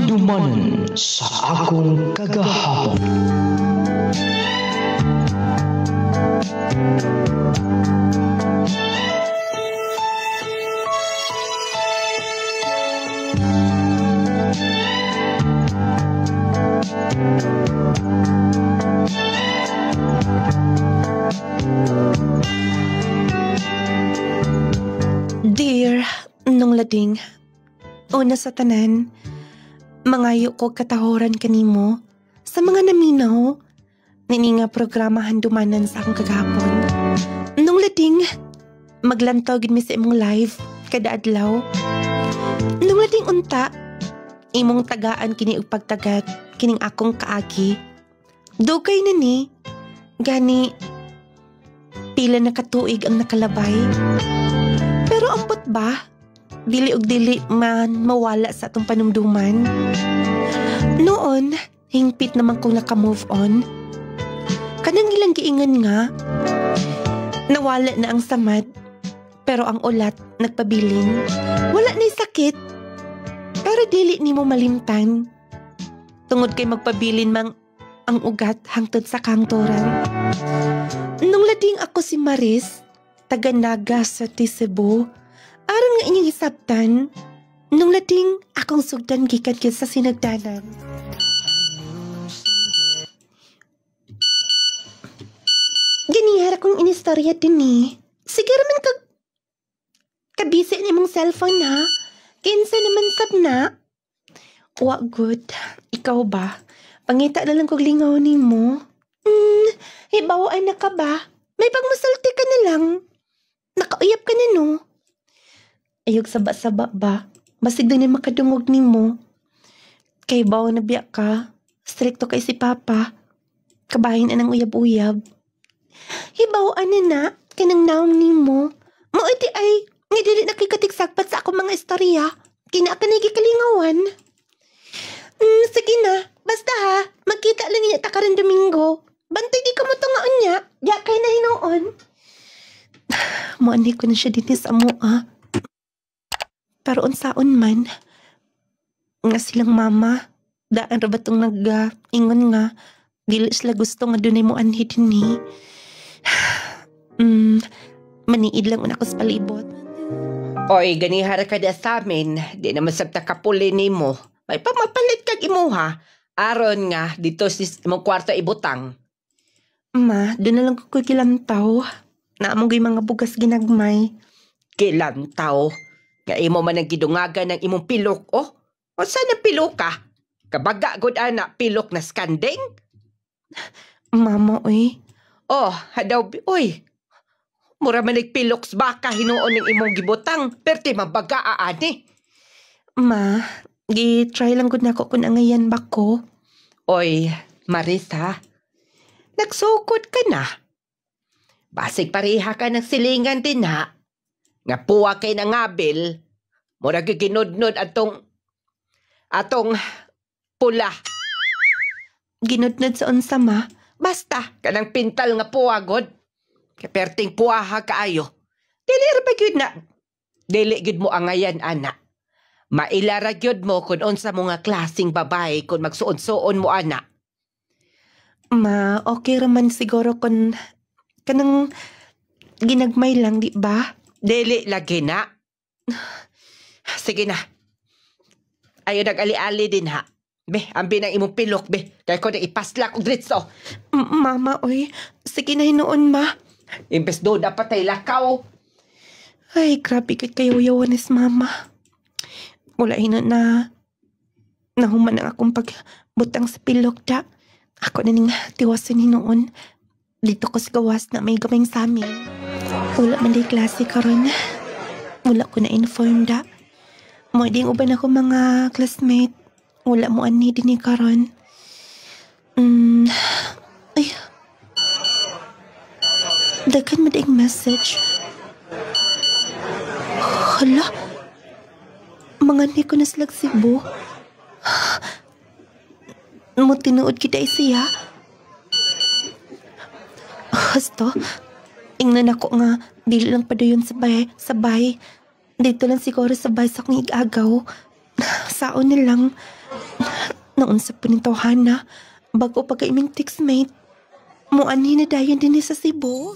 Handumanan sa akong kagahapon. Dear nung lading, una sa tanan, mangayo ko katahoran kanimo sa mga naminaw nini nga programa Handumanan sa akong kagahapon. Nung lading, maglantaw gid mi sa imong live kada adlaw. Nung lading unta, imong tagaan kini og pagtagat kining akong kaagi. Dugay na ni, gani pila na katuig ang nakalabay. Pero ambot ba? Dili og dili man mawala sa atong panumduman. Noon, hingpit naman kong naka-move on. Kanang ilang giingan nga, nawala na ang samad. Pero ang ulat nagpabilin. Wala na'y sakit. Pero dili ni mo malimtan. Tungod kay magpabilin mang ang ugat hangtod sa kangtoran. Nung lading ako si Maris, taga Naga sa Cebu, aron nga inyong hisabtan, nung lading akong sugdan gikan gyud sa sinagdanan. Ganihara kong inistorya din eh. Siguro man kabisi ni mong cellphone ha. Kinsa naman sab na. Wa good. Ikaw ba? Pangita na lang kog lingaw ni mo. Hibawaan na ka ba? May pagmusulti ka na lang. Nakauyap ka na no. Ayog saba-saba ba? Basig din yung makadungog ni mo. Kay bawa na biya ka. Stricto kay si Papa. Kabahin na ng uyab-uyab. Hibawaan na kanang naong ni mo. Moiti ay, nga dili nakikatigsagpat sa akong mga istorya. Kinakanigi kalingawan. Sige na, basta ha. Magkita lang niya ta karon Domingo. Bantay di ka mo tungaon niya. Diya kay na hinoon. Muandi ko na siya dito sa mua. Pero unsaon man, nga silang mama, daan ra ba itong nag-ingon nga, dili sila gusto nga dunay mo anhi din ni. Maniid lang una ko sa palibot. Oy, ganihara ka da sa amin, di naman sabta kapuli ni mo. May pamapalit kag imuha, aron nga dito si mong kwarto ibutang. Ma, doon na lang ko kilantaw. Naamong gay mga bugas ginagmay. Kilantaw? Nga imo man ang gidungagan ng imong pilok, oh? O saan ang pilok ka? Kabaga gud ana, pilok na skanding? Mama, oy. Oh, hadaw, oy. Mura man nagpiloks baka hinuon ng imong gibutang, perti mabaga aani. Ma, gi-try lang gud nako kung angayan ba ko. Oy, Marisa, nagsukod ka na. Basig pareha ka ng silingan din ha. Nga puwa kay nangabil, mura giginudnod atong pula. Ginudnod sa unsa ma? Basta, kanang pintal nga puwa god. Kaperting puwaha kaayo. Dili ra ba gyud na? Dili gyud mo angayan ana. Mailara gyud mo kung unsa mo nga klaseng babae kung magsuon-suon mo ana. Ma, okay raman siguro kung kanang ginagmay lang, di ba? Dili lagi na. Sige na. Ayaw nag-ali-ali din ha. Be, ambi ng imong pilok, be. Kaya ko na ipasla kong dritso. Mama, oy. Sige na hinoon, ma. Imbes do dapat ay lakaw. Ay, grabe kayo yawanis, mama. Wala na nahuman ang akong pagbutang sa pilok, da. Ako na ning tiwasin hinoon. Dito ko sa gawas na may gamay sa amin. Wala man di klase karon. Wala ko na inform da. Mo ding uban ako mga classmate. Wala mo ani din ni karon. Ay. Daghan mo ding message. Hala. Mga ni ko na silag Cebu. Mo tinuod kita siya. Hasto, ingnan ako nga, dili lang pa doon sabay. Dito lang siguro sabay sa akong igagaw. Saon na lang. Noon sa punitawahan na, bago pa kaiming textmate, muanhi na dayon din sa Cebu.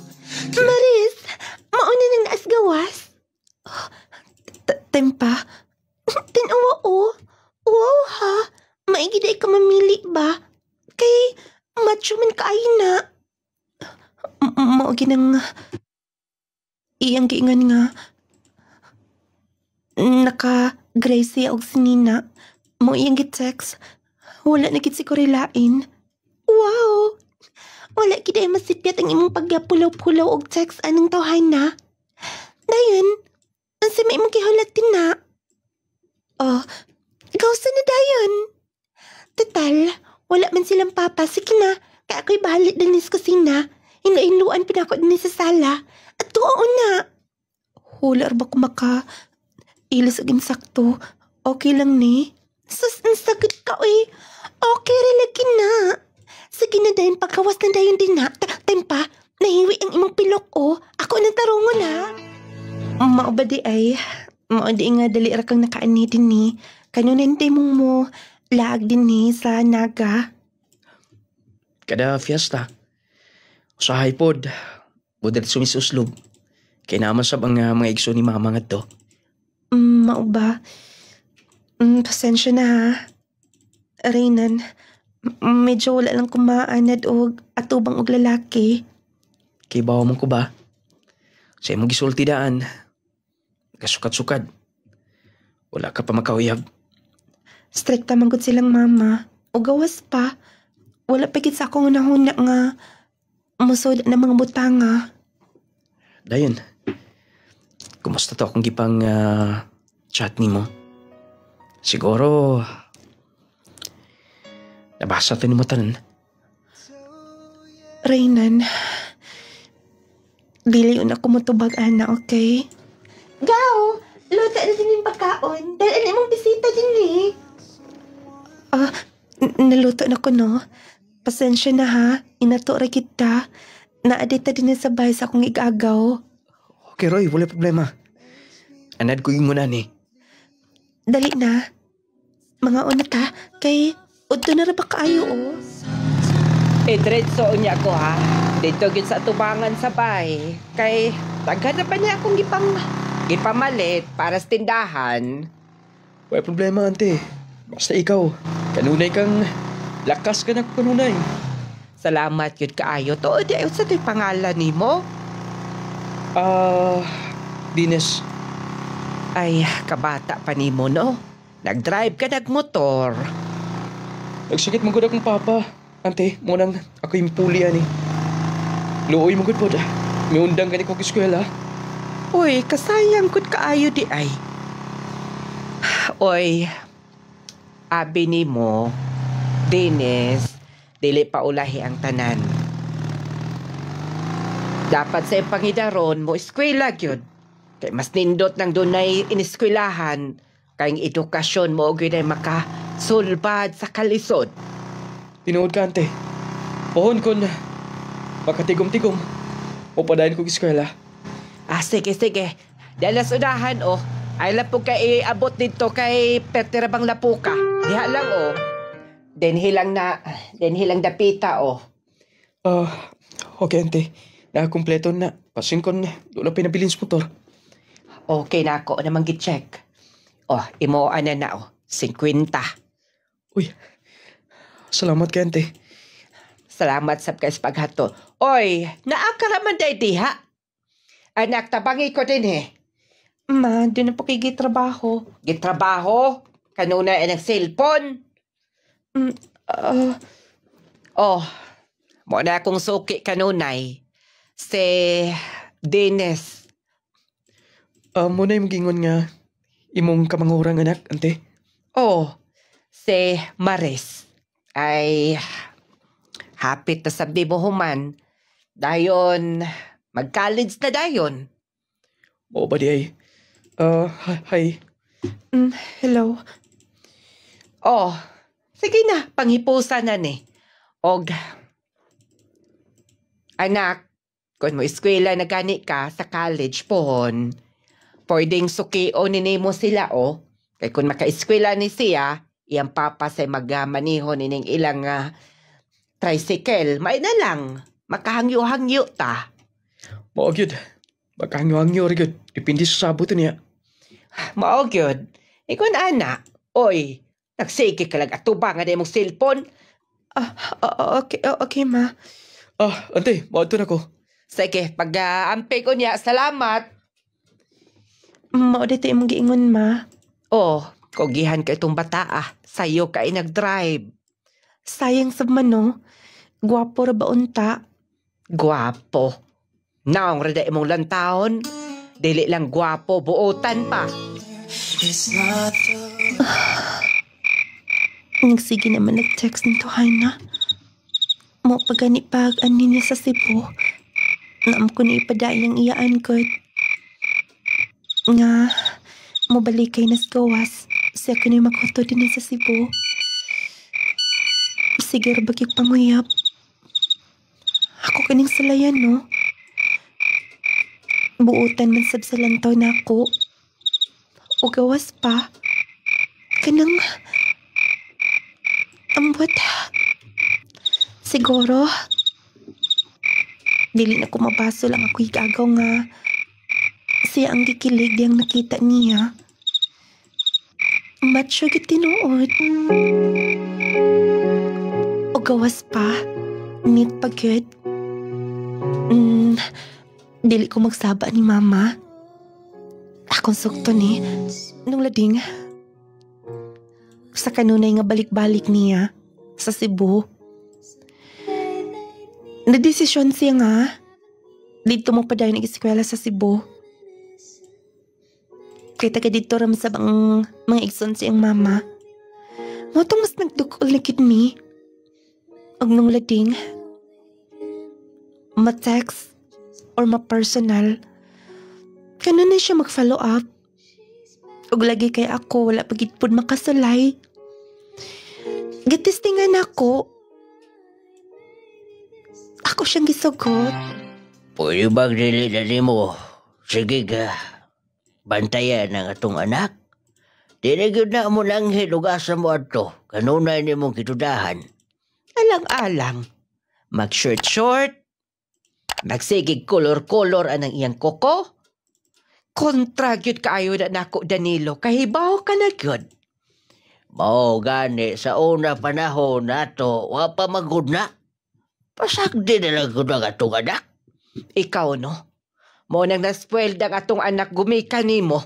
Maris, mauna nang naas gawas. Tempa, tinawa o. Wow ha, maigiday ka mamili ba? Kay macho man kaayo na. Maugi nang iyang giingan nga naka-Gracie og sinina. Mo iyang gi-text. Wala na gid si Kurilain. Wow! Wala gid ay masipyat ang imong paggapulaw-pulaw og text anong tawhana. Dayon, ansa may imong gihulatin na? Oh, gawsa na dayon. Total, wala man silang papa. Sige na, kaya ako'y bahalit din sa kusina. Hinu-hinuan pa na ako din sa sala. At tuon na. Hular ba kumaka? Ilas aging sakto. Okay lang ni. Sus, ang sakit ka eh. Okay, relagin na. Sige na dayon, pagkawas na dayon din na. Tempa, nahiwi ang imong pilok o. Ako nang tarungo na. Maubadi ay, maudi nga dali ra kang nakaani din ni. Kanunan day mong mo, laag din ni sa naga. Kada fiesta. Usahay pod. Budal sumisuslob. Kaya naman sab ang mga igso ni mama nga to. Mauba. Pasensya na ha. Reynan, medyo wala lang kumaanad og atubang og lalaki. Kay bawa mo ko ba? Sa imong gisulti daan. Kasukat-sukad. Wala ka pa makauyab. Strikta man gud silang mama. O gawas pa. Wala pa gid sa akong unahuna nga musod na mga butanga. Dayon. Kumusta to akong gipang chat ni mo? Siguro nabasa to ni mo tanan. Reynan, dili yun ako motubag ana, okay? Gaw! Luta na din yung pagkaon. Dahil mong bisita din eh. Naluto na ko no. Pasensya na ha. Inato ra kita. Naadita din sa bahay sa akong igagaw. Okay Roy, wala problema. Anad ko yung muna ni. Dali na. Mga una ta. Kay udto na ra ba kaayo oh. Diretso niya ko ha. Dito gid sa tubangan sa bahay. Kay daghan na pa niya akong gipamalit para sa tindahan. Wala problema, ante. Basta ikaw, kanunay kang lakas ka na kanunay. Salamat yun kaayo. Tuod ay sa to'y pangalan ni mo. Dines. Ay, kabata pa ni mo, no? Nag-drive ka, nagmotor. Nagsakit mong akong papa. Ante, munang ako yung puli ani. Luoy mong po da. May undang ka ni kong eskwela. Uy, kasayang kud kaayo di ay. Uy, abi ni mo, Dennis, dili pa ulahi ang tanan. Dapat sa pangidaron mo eskwela gyud. Kay mas nindot nang dunay ineskwelahan kay edukasyon mo og gyud ay makasulbad sa kalisod. Tinuod ka, ante. Pohon kon makatigom-tigom. O padayon kong eskwela. Sige. Dalas unahan, oh. Ay lang po kay abot dito kay Pertirabang Lapuka. Diha lang, oh. Denhilang dapita, oh. Okay, ante. Nakakumpleto na. Pasin kon, doon na pinabilin sa motor. Okay na ako namang gi-check. Oh, imoan na, oh. 50. Uy, salamat kay ante. Salamat sa paghato. Oy, naakaraman day diha. Anak, tabangi ko din eh. Ma, doon na po kayo gitrabaho. Gitrabaho? Kanuna ay nag-cellphone? Mo na akong suki kanunay. Si Dennis. Muna yung gingon nga imong kamangurang anak, ante. Si Maris. Ay, hapit na sabdi mo human. Dayon, mag-college na dayon. Oo ba di ay? Hi. Hello. Sige na, panghipusan na ni. Anak, kung mo eskwela na gani ka sa college pwedeng sukio ni mo sila, Kay kung maka-eskwela ni siya, iyang papa say magmanihon ining ilang tricycle. May na lang, makahangyo-hangyo ta. Mao gyud. Magkahangyo-hangyo rin gyud. Depende sa sabot niya. Mao gyud. Ikon ana, oy, nagsige ka lang atubangan na imong cellphone. Okay, ma. Ante, maadto na ko. Sige, pag-ampi ko niya, salamat. Mao dito imong giingon, ma. Oh, kogihan ka itong bata Sayo ka ay nag-drive. Sayang sa mano. Gwapo ra ba unta? Gwapo. Naong rada imong lantahon. Dili lang gwapo, buotan pa. Nagsige naman nag-text nito, Hana. Mo pagani pag ani niya sa Cebu. Naam ko ni ipadayang iyaan ko. Nga, mo balik kay nas gawas. Siya ko ni magkuto din sa Cebu. Sige ra bagig panguyap. Ako kaning salayan, no? Buutan man sab sa lantaw na ako. O gawas pa. Kanang ambot. Siguro dili na ko mabaso lang ako igagaw nga siya ang gikilig diyang nakita niya. Macho gid tinuod. O gawas pa. Need pa gyud. Dili ko magsaba ni mama. Akong sukto ni nung lading sa kanunay nga balik-balik niya sa Cebu. Nadesisyon siya nga dito mo pa dahil nag-eskwela sa Cebu. Kaya taga dito ram sa bang mga igsoon siyang mama. Motong mas nagdukol na kid me. Og nung lading ma-text or ma-personal, kanon na siya mag-follow up. Ug lagi kay ako, wala pagitpod makasulay. Gatistingan ako. Ako siyang gisugot. Pwede bang dili mo? Sige ka. Bantayan ang atong anak. Dinigod na mo nang hinugasan mo ato. Kanunay ni mong kitudahan. Alang-alang. Mag-short-short. Magsigig kolor-kolor anang iyang koko. Kontra gyud kaayo na nako, Danilo. Kahibaw ka na gyud. Mao gani sa una panahon nato, wa pa magud na. Pasagdi na lang gud ang atong anak. Ikaw, no? Mo nang naswelda ang atong anak gumikan nimo.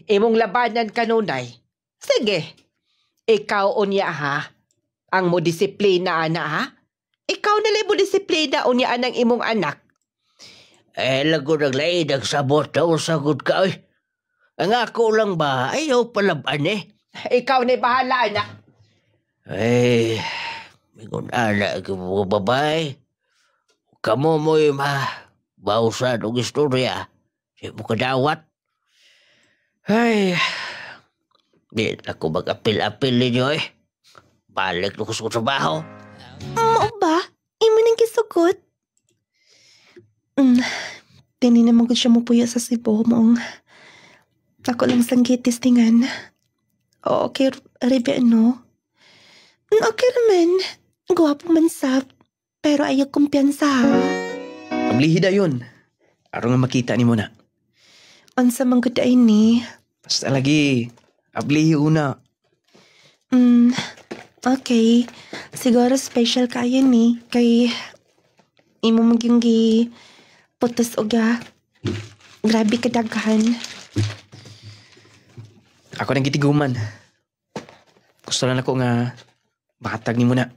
Imong labanan kanunay. Sige. Ikaw unya ang mo disiplina ana Ikaw na mo disiplina unya anang imong anak. Lagod ang lain ang sabot daw sagod ka. Ang ako lang ba, ayaw palaban Ikaw na bahala, anak. Mingon anak ko mga babay. Kamu mo'y bausan og istorya. Siya mo kadawat. Di ako mag-apil-apil ninyo Balik na ko sa trabaho. Mao ba? Imo nang gisugot? Dini naman ko siya mupuya sa Cebu mong ako lang sang gitistingan. Okay, Rebe, no? Okay naman. Gwapo man sab. Pero ayaw kumpiyansa. Ablihi da yun. Araw nga makita ni mo na. Unsa man gud ay ni? Basta lagi, ablihi una. Okay. Siguro special kaya ni. Kay imo maging putos uga. Grabe kadaghan. Ako nang gitiguman. Gusto lang ako nga makatag ni mo na.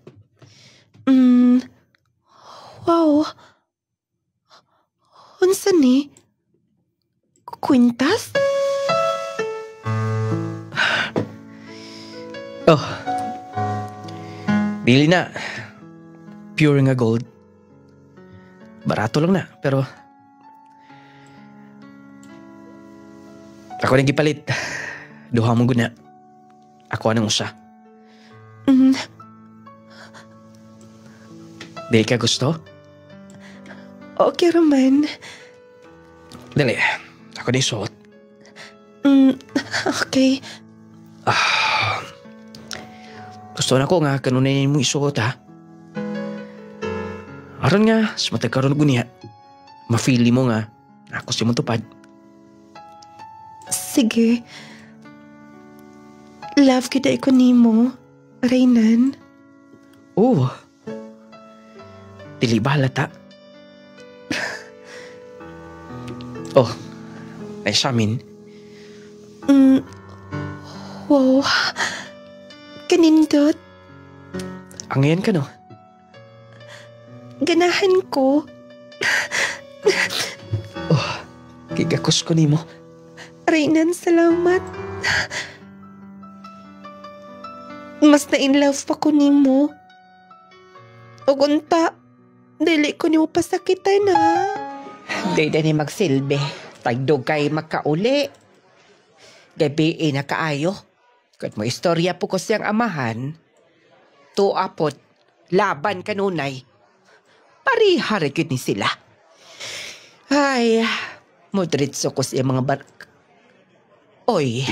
Wow. Unsa ni? Kwintas? Oh. Dili na. Pure nga gold. Barato lang na, pero ako nang gipalit. Duha mong guna. Ako anang usa. Di ka gusto? Okay raman. Dali, ako na isuot. Okay. Gusto na ko nga kanunay mo isuot ha. Aron nga, sa matagkaroon ko niya, ma-feel mo nga, ako si mong tupad. Sige. Love kita ko nimo, Reynan. Oo. Dili ba halata? Oh, ay sa amin. Wow. Kanindot. Angayan ka no? Ganahan ko. Oh, gigakos ko nimo. Reynan, salamat. Mas na-in love pa ko nimo. O unta, dili ko nimo pasakitan ha. Di na ni magsilbi. Tagdog kay makauli. Gabi na kaayo. Kung mo istorya po ko siyang amahan, tuapot, laban kanunay. Parihara yun ni sila. Ay, modritso ko siya mga Oy.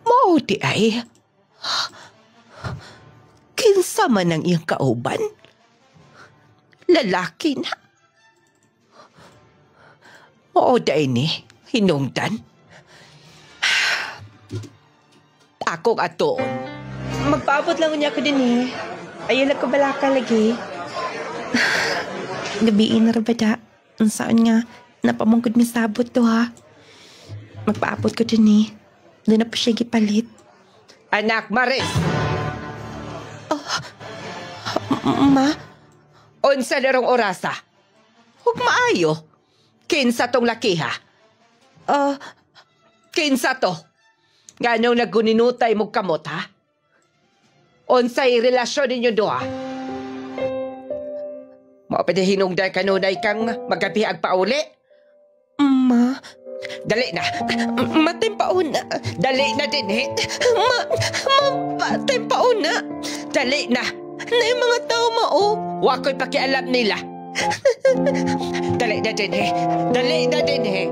Mauti ay. Kinsa man ang iyang kauban? Lalaki na. Mauday ni, hinungdan. Akong atoon. Magpaabot lang niya ko din Ayaw lang ko balaka lagi. Gabiin na rabada. Saan nga, napamungkod mi sabot to ha. Magpaabot ko din Doon na po siya gipalit. Anak Maris! Ma? Unsa na rong orasa? Huwag maayo. Kinsa tong lakiha? Kinsa to? Ganong nagguninutay mo kamot, ha? Unsay relasyon ninyo doha? Maapede hinungday kanunay kang magkapihag pauli? Ma? Dali na! Matimpauna. Dali na din, eh! Matimpauna. Dali na! Na yung mga tao Wa ko'y pakialam nila. Dali na din, eh! Dali na din, eh!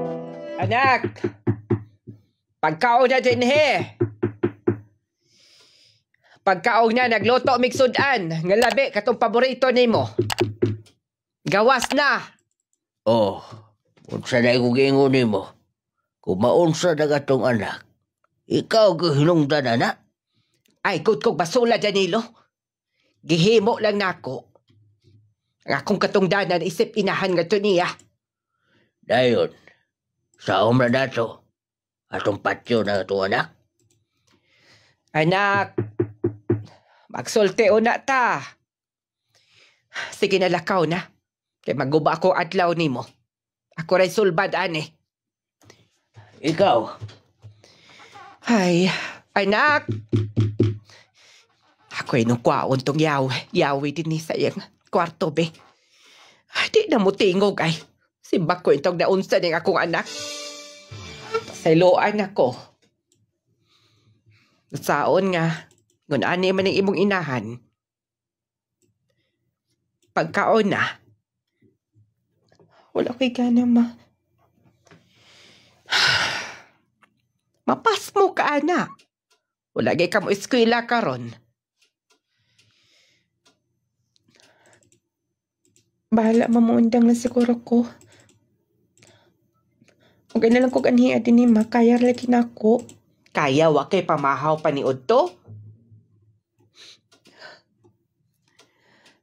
Anak! Pagkaon na din, eh! Pagkaon na, nagluto migsudan. Nga labi, katong paborito nimo. Gawas na! Oh, unsa na ko giingon nimo? Kung maunsa na gatong anak, ikaw gihinungdan anak? Ay, kog basula, Danilo. Gihimo lang nako. Ang akong katungdanan isip inahan nga to niya. Dayon, sa na dato, atong patyo na ito anak? Anak, magsulti una ta. Sige na lakaw na. Kay maguba ako adlaw nimo. Ako rin sulbad, ane. Ikaw? Ay, anak. Ako'y nung kwaon tong yawi din ni sa iyang kwarto, be. Ay, di na mo tingog, ay. Simbak ko itong naunsa ng akong anak. Sailoan ako. Saon nga, ngun ani man ang imong inahan. Pagkaon na. Wala ko'y gana, ma. Mapas mo ka, anak. Wala gay ka mo eskwela karon. Bahala, mamuundang na siguro ko. Okay na lang ko ganiya din ma. Kaya lagi na ako. Kaya wa kay pamahaw pa ni Udto?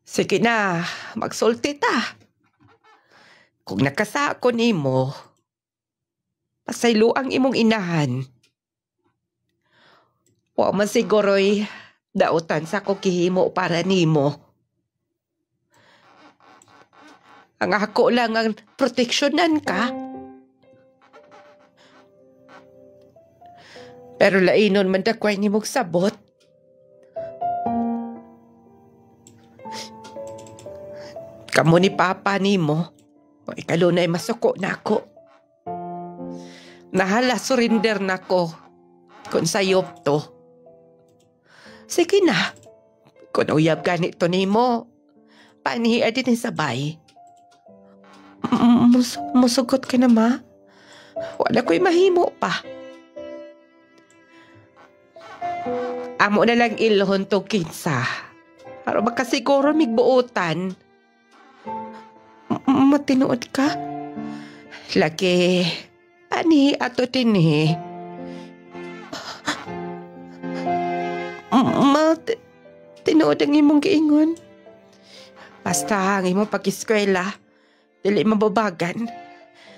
Sige na, magsulti ta. Kung nakasa ko nimo, pasaylo ang imong inahan. Wa man siguro'y dautan sa ko kihimo para nimo. Ang ako lang ang proteksyonan ka. Pero lainon man dakway ni mong sabot. Kamu ni Papa ni mo, o ikalo na'y masuko na ako. Nahala surrender na ko kung sayop to. Sige na, kung uyab ganito ni mo, panihiya din sabay. Musugot ka na, ma? Wala ko'y mahimo pa. Amo na lang ilhon to kinsa. Para makasiguro migbuutan. Matinuod ka? Laki, ani ato tini. Tinuod ang imong giingon. Basta ang imong pag-eskwela, dili mababagan.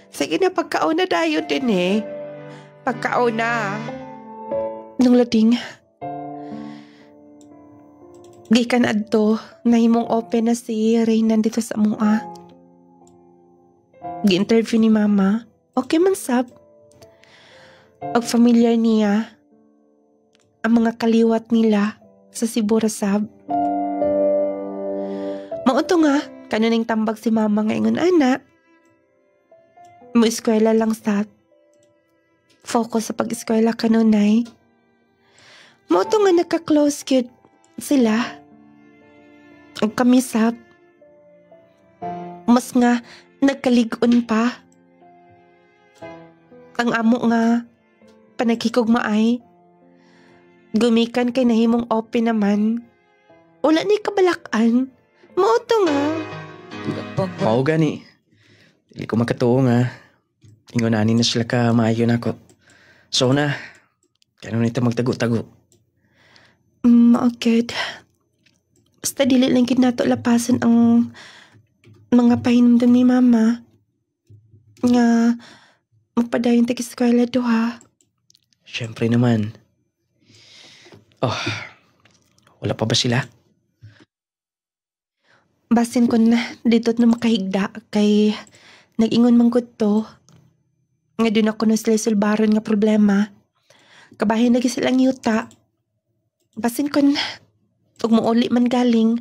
Sige na, pagkaon na dayo din Pagkaon na. Nung lading, gikan adto na himong open na si Reynan dito sa mua. Gi-interview ni Mama, okay man sab. Og familiar niya ang mga kaliwat nila sa Sibura sab. Mauto nga, kanuning tambag si Mama nga ingon ana. Mo eskwela lang sab. Focus sa pag-eskwela kanunay. Mauto nga nagka-close gyud sila. Ang kami sab. Mas nga nagkalig-on pa. Ang amo nga panagkikugmaay. Gumikan kay nahimong open naman. Wala ni kabalakan. Mauto nga. Mao gani. Dili ko makatuo nga. Ingon ani na sila ka maayo na ko. So na, kano nito magtago-tago. Okay. Basta dili lang gid nato lapasan ang mga pahinumdum ni Mama. Nga magpadayon tag eskwela duha. Siyempre naman. Oh, wala pa ba sila? Basin ko na dito na makahigda kay nag-ingon man gud to. Nga doon ako na sila sulbaron nga problema. Kabahin lagi silang yuta. Basin ko na ug muuli man galing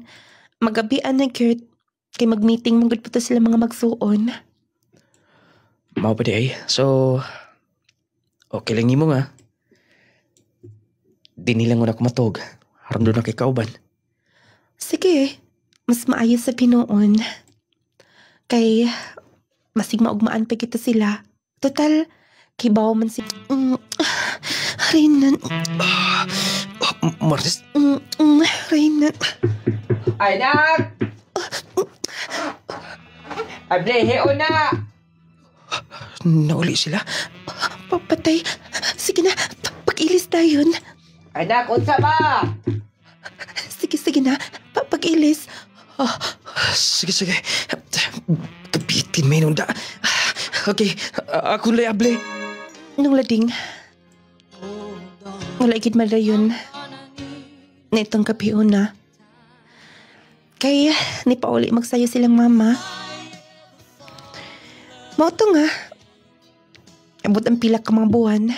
magabian na gyud kay mag-meeting man gud pa to sila mga magsuon. Mao ba di ay? So, okay lang nimo nga. Di nilang ako matog. Haram doon na kay kauban. Sige, mas maayos sa Pinoon. Kay masig maugmaan pa kita sila. Total, kibaw man si... Reynan. Martes? Reynan. Anak! Ablehe o na! Nauli sila? Papatay. Sige na, pag-ilis tayo. Anak, unsa ba? Sige na, pag-ilis. Sige. Kapitin may nunda. Okay, ako layable. Nung lading, wala ikid madayon na itong kapiuna. Kaya ni pauli magsayo silang Mama. Mauto nga, abot ang pila ka mga buwan.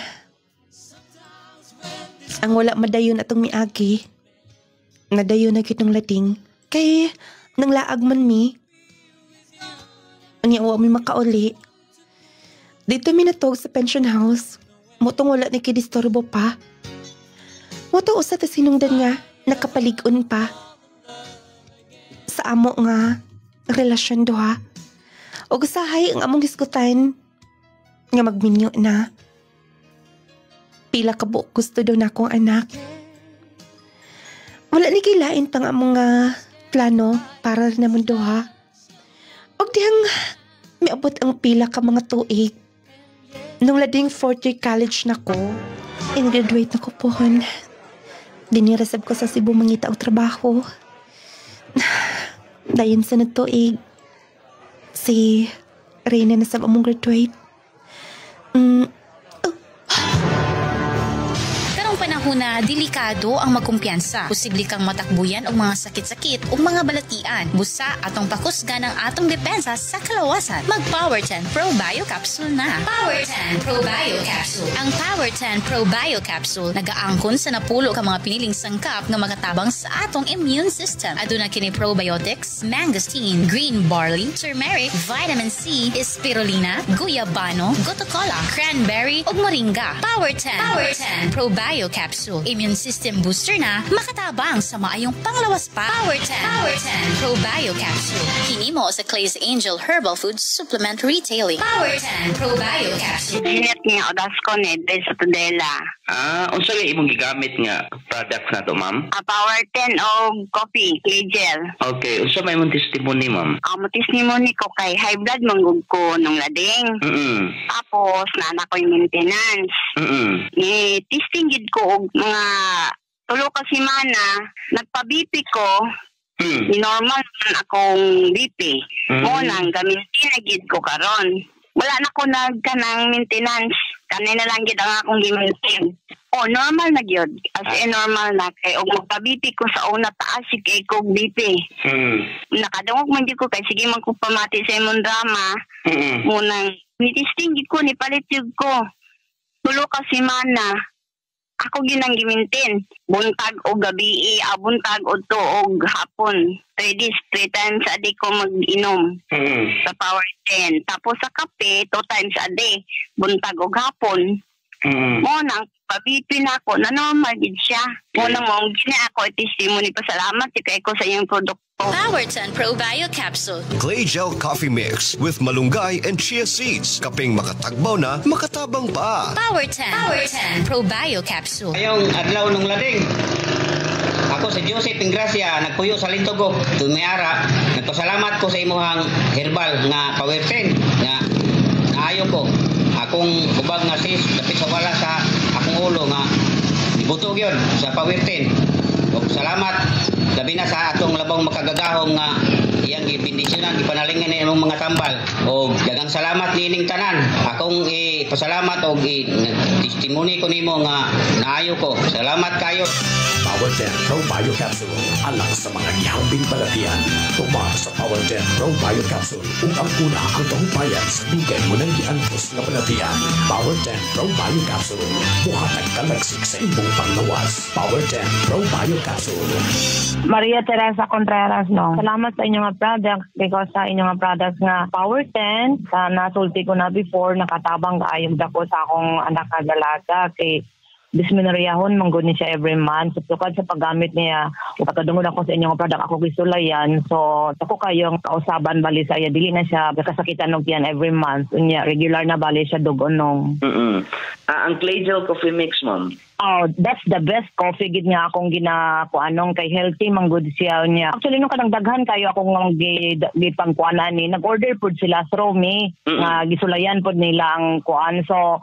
Ang wala madayon atong miagi, nadayon na kitong lading. Kay nang laag man mi, anya wa mi makauli. Dito mi natog sa pension house, mutong wala ni kidisturbo pa. Muto usa ta sinungdan nga nakapalig-on pa. Sa amo nga relasyon duha. O gusahay ang among diskutan nga magminyo na. Pila ka buok gusto daw na akong anak. Wala ni kilain pang among plano para rin naman duha. Og dihang miabot ang pila ka mga tuig. Nung lading 4th year college na ko, in-graduate na ko pohon. Dinirasab ko sa Cebu mangita og trabaho. Dayon sa nagtuig, si Reyna na sab among graduate. Panahon na delikado ang magkumpiyansa. Posible kang matakbuyan og mga sakit-sakit o mga balatian. Busa atong pakusgan ang atong depensa sa kalawasan. Mag Power 10 Pro Bio Capsule na. Power 10 Pro Bio Capsule. Ang Power 10 Pro Bio Capsule nagaangkon sa napulo ka mga piniling sangkap nga makatabang sa atong immune system. Aduna kini probiotics, mangosteen, green barley, turmeric, vitamin C, spirulina, guyabano, gotocola, cranberry ug moringa. Power 10 Pro Bio Capsule Capsule. Immune system booster na, makatabang sa maayong panglawas pa. Power 10 Pro Bio Capsule. Hinimo sa Clay's Angel Herbal Food Supplement Retailing. Power 10 Pro Bio Capsule. Ginit niya odas ko ni sa Tudela. Unsa yung imong gigamit nga products na to, ma'am? Power 10 o coffee, clay gel. Okay, unsa may mong testimony, ma'am? Ang testimony ko kay high blood manggug ko nung lading. Tapos nana ko yung maintenance. Testing gid ko og mga tulo ka semana, nagpa-BP ko. Normal man akong BP. Mo nang gamitin na gid ko karon. Wala na ko nagkanang maintenance. Kanina lang gid ang akong gi-maintain. Normal na gyud. As in normal na kay og magpa-BP ko sa una taas si kay ko BP. Nakadungog man gyud ko kay sige man ko pamati sa imong drama. Munang ni-testing gid ko ni palit gyud ko. Tulo ka semana. Ako ginang gimintin. Buntag o gabi, buntag o to o hapon. 3 times a day ko mag-inom sa Power 10. Tapos sa kape, 2 times a day. Buntag o hapon. Mo nang pabipi na ako, na normal din siya. Mo nang mong gina ako, testimony pa salamat kay ko sa iyong produkto. Power 10 Pro Bio Capsule. Clay Gel Coffee Mix with malunggay and chia seeds. Kaping makatagbaw na, makatabang pa. Power 10 Pro Bio Capsule. Ngayong adlaw nung lading, ako si Joseph Ingracia, nagpuyo sa Lintogo, Tumayara. Nagpasalamat ko sa imuhang herbal nga Power 10 nga naayo ko. Akong ubag nga sis, dapit sa wala sa akong ulo nga ibutog yun sa Power 10. O salamat labi na sa atong labang makagagahong nga iyang gibindisyonan, gipanalingan ni imong mga tambal. O daghang salamat niining tanan. Akong ipasalamat o testimony ko nimo nga naayo ko. Salamat kayo. Power 10 Pro Bio Capsule. Alang sa mga gihambing balatian. Tuma sa Power 10 Pro Bio Capsule. Ug ang una ang tahupayan sa dugay mo nang giantos nga balatian. Power 10 Pro Bio Capsule. Buhatag kalagsik sa imong panglawas. Power 10 Pro Bio Capsule. Maria Teresa Contreras, no. Salamat sa inyong products because sa inyong products nga Power 10 sa nasulti ko na before, nakatabang kaayong dako sa akong anak na dalaga kay disminoriyahon manggod ni siya every month. So, tukad sa paggamit niya, pagkadungod ako sa inyong product, ako gisulayan. So, ako kayong kausaban bali sa iya. Dili na siya kasakitan og yan every month. Unya, regular na bali siya dugonong. Ang Clay Gel Coffee Mix, ma'am? Oh, that's the best coffee gid nga akong ginakuanong kay healthy manggod siya niya. Actually nung kanang daghan kayo akong gipangkuanan ni nag-order pud sila through me nga gisulayan pud nila ang kuan. So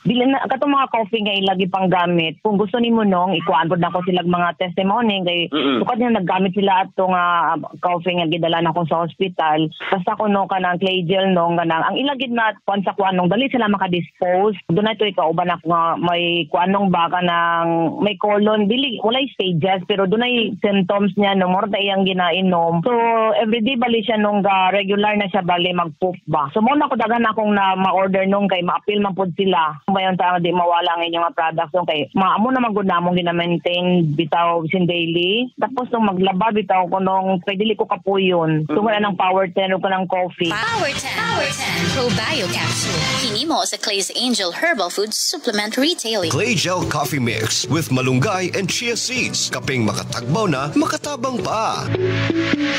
dili na katong mga coffee nga ilagi pang gamit. Kung gusto nimo nung ikuan pud nako sila mga testimony kay sukad na naggamit sila ato nga coffee nga gidala nako sa hospital. Basta ko no kanang clay gel nung kanang ang ilagid na kuan sa kuan nung dali sila maka-dispose. Dunay to ikauban ako nga may kuanong baka nang may colon, dili walay stages pero dunay symptoms niya no more ta iyang ginainom. So everyday bali siya nung regular na siya bali mag-poop ba. So mo na ko dagan akong na ma-order nung kay ma-appeal man pud sila. Bayon ta di mawala ang inyong products nung kay maamo na magud namong gina-maintain bitaw sin daily. Tapos nung maglaba bitaw ko nung kay dili ko kapuyon. Tungod ng Power 10 ug kanang coffee. Power 10 Pro Bio Capsule. Hinimo sa Clay's Angel Herbal Food Supplement Retailing. Clay Gel Coffee Mix with malunggay and chia seeds. Kaping makatagbaw na, makatabang pa.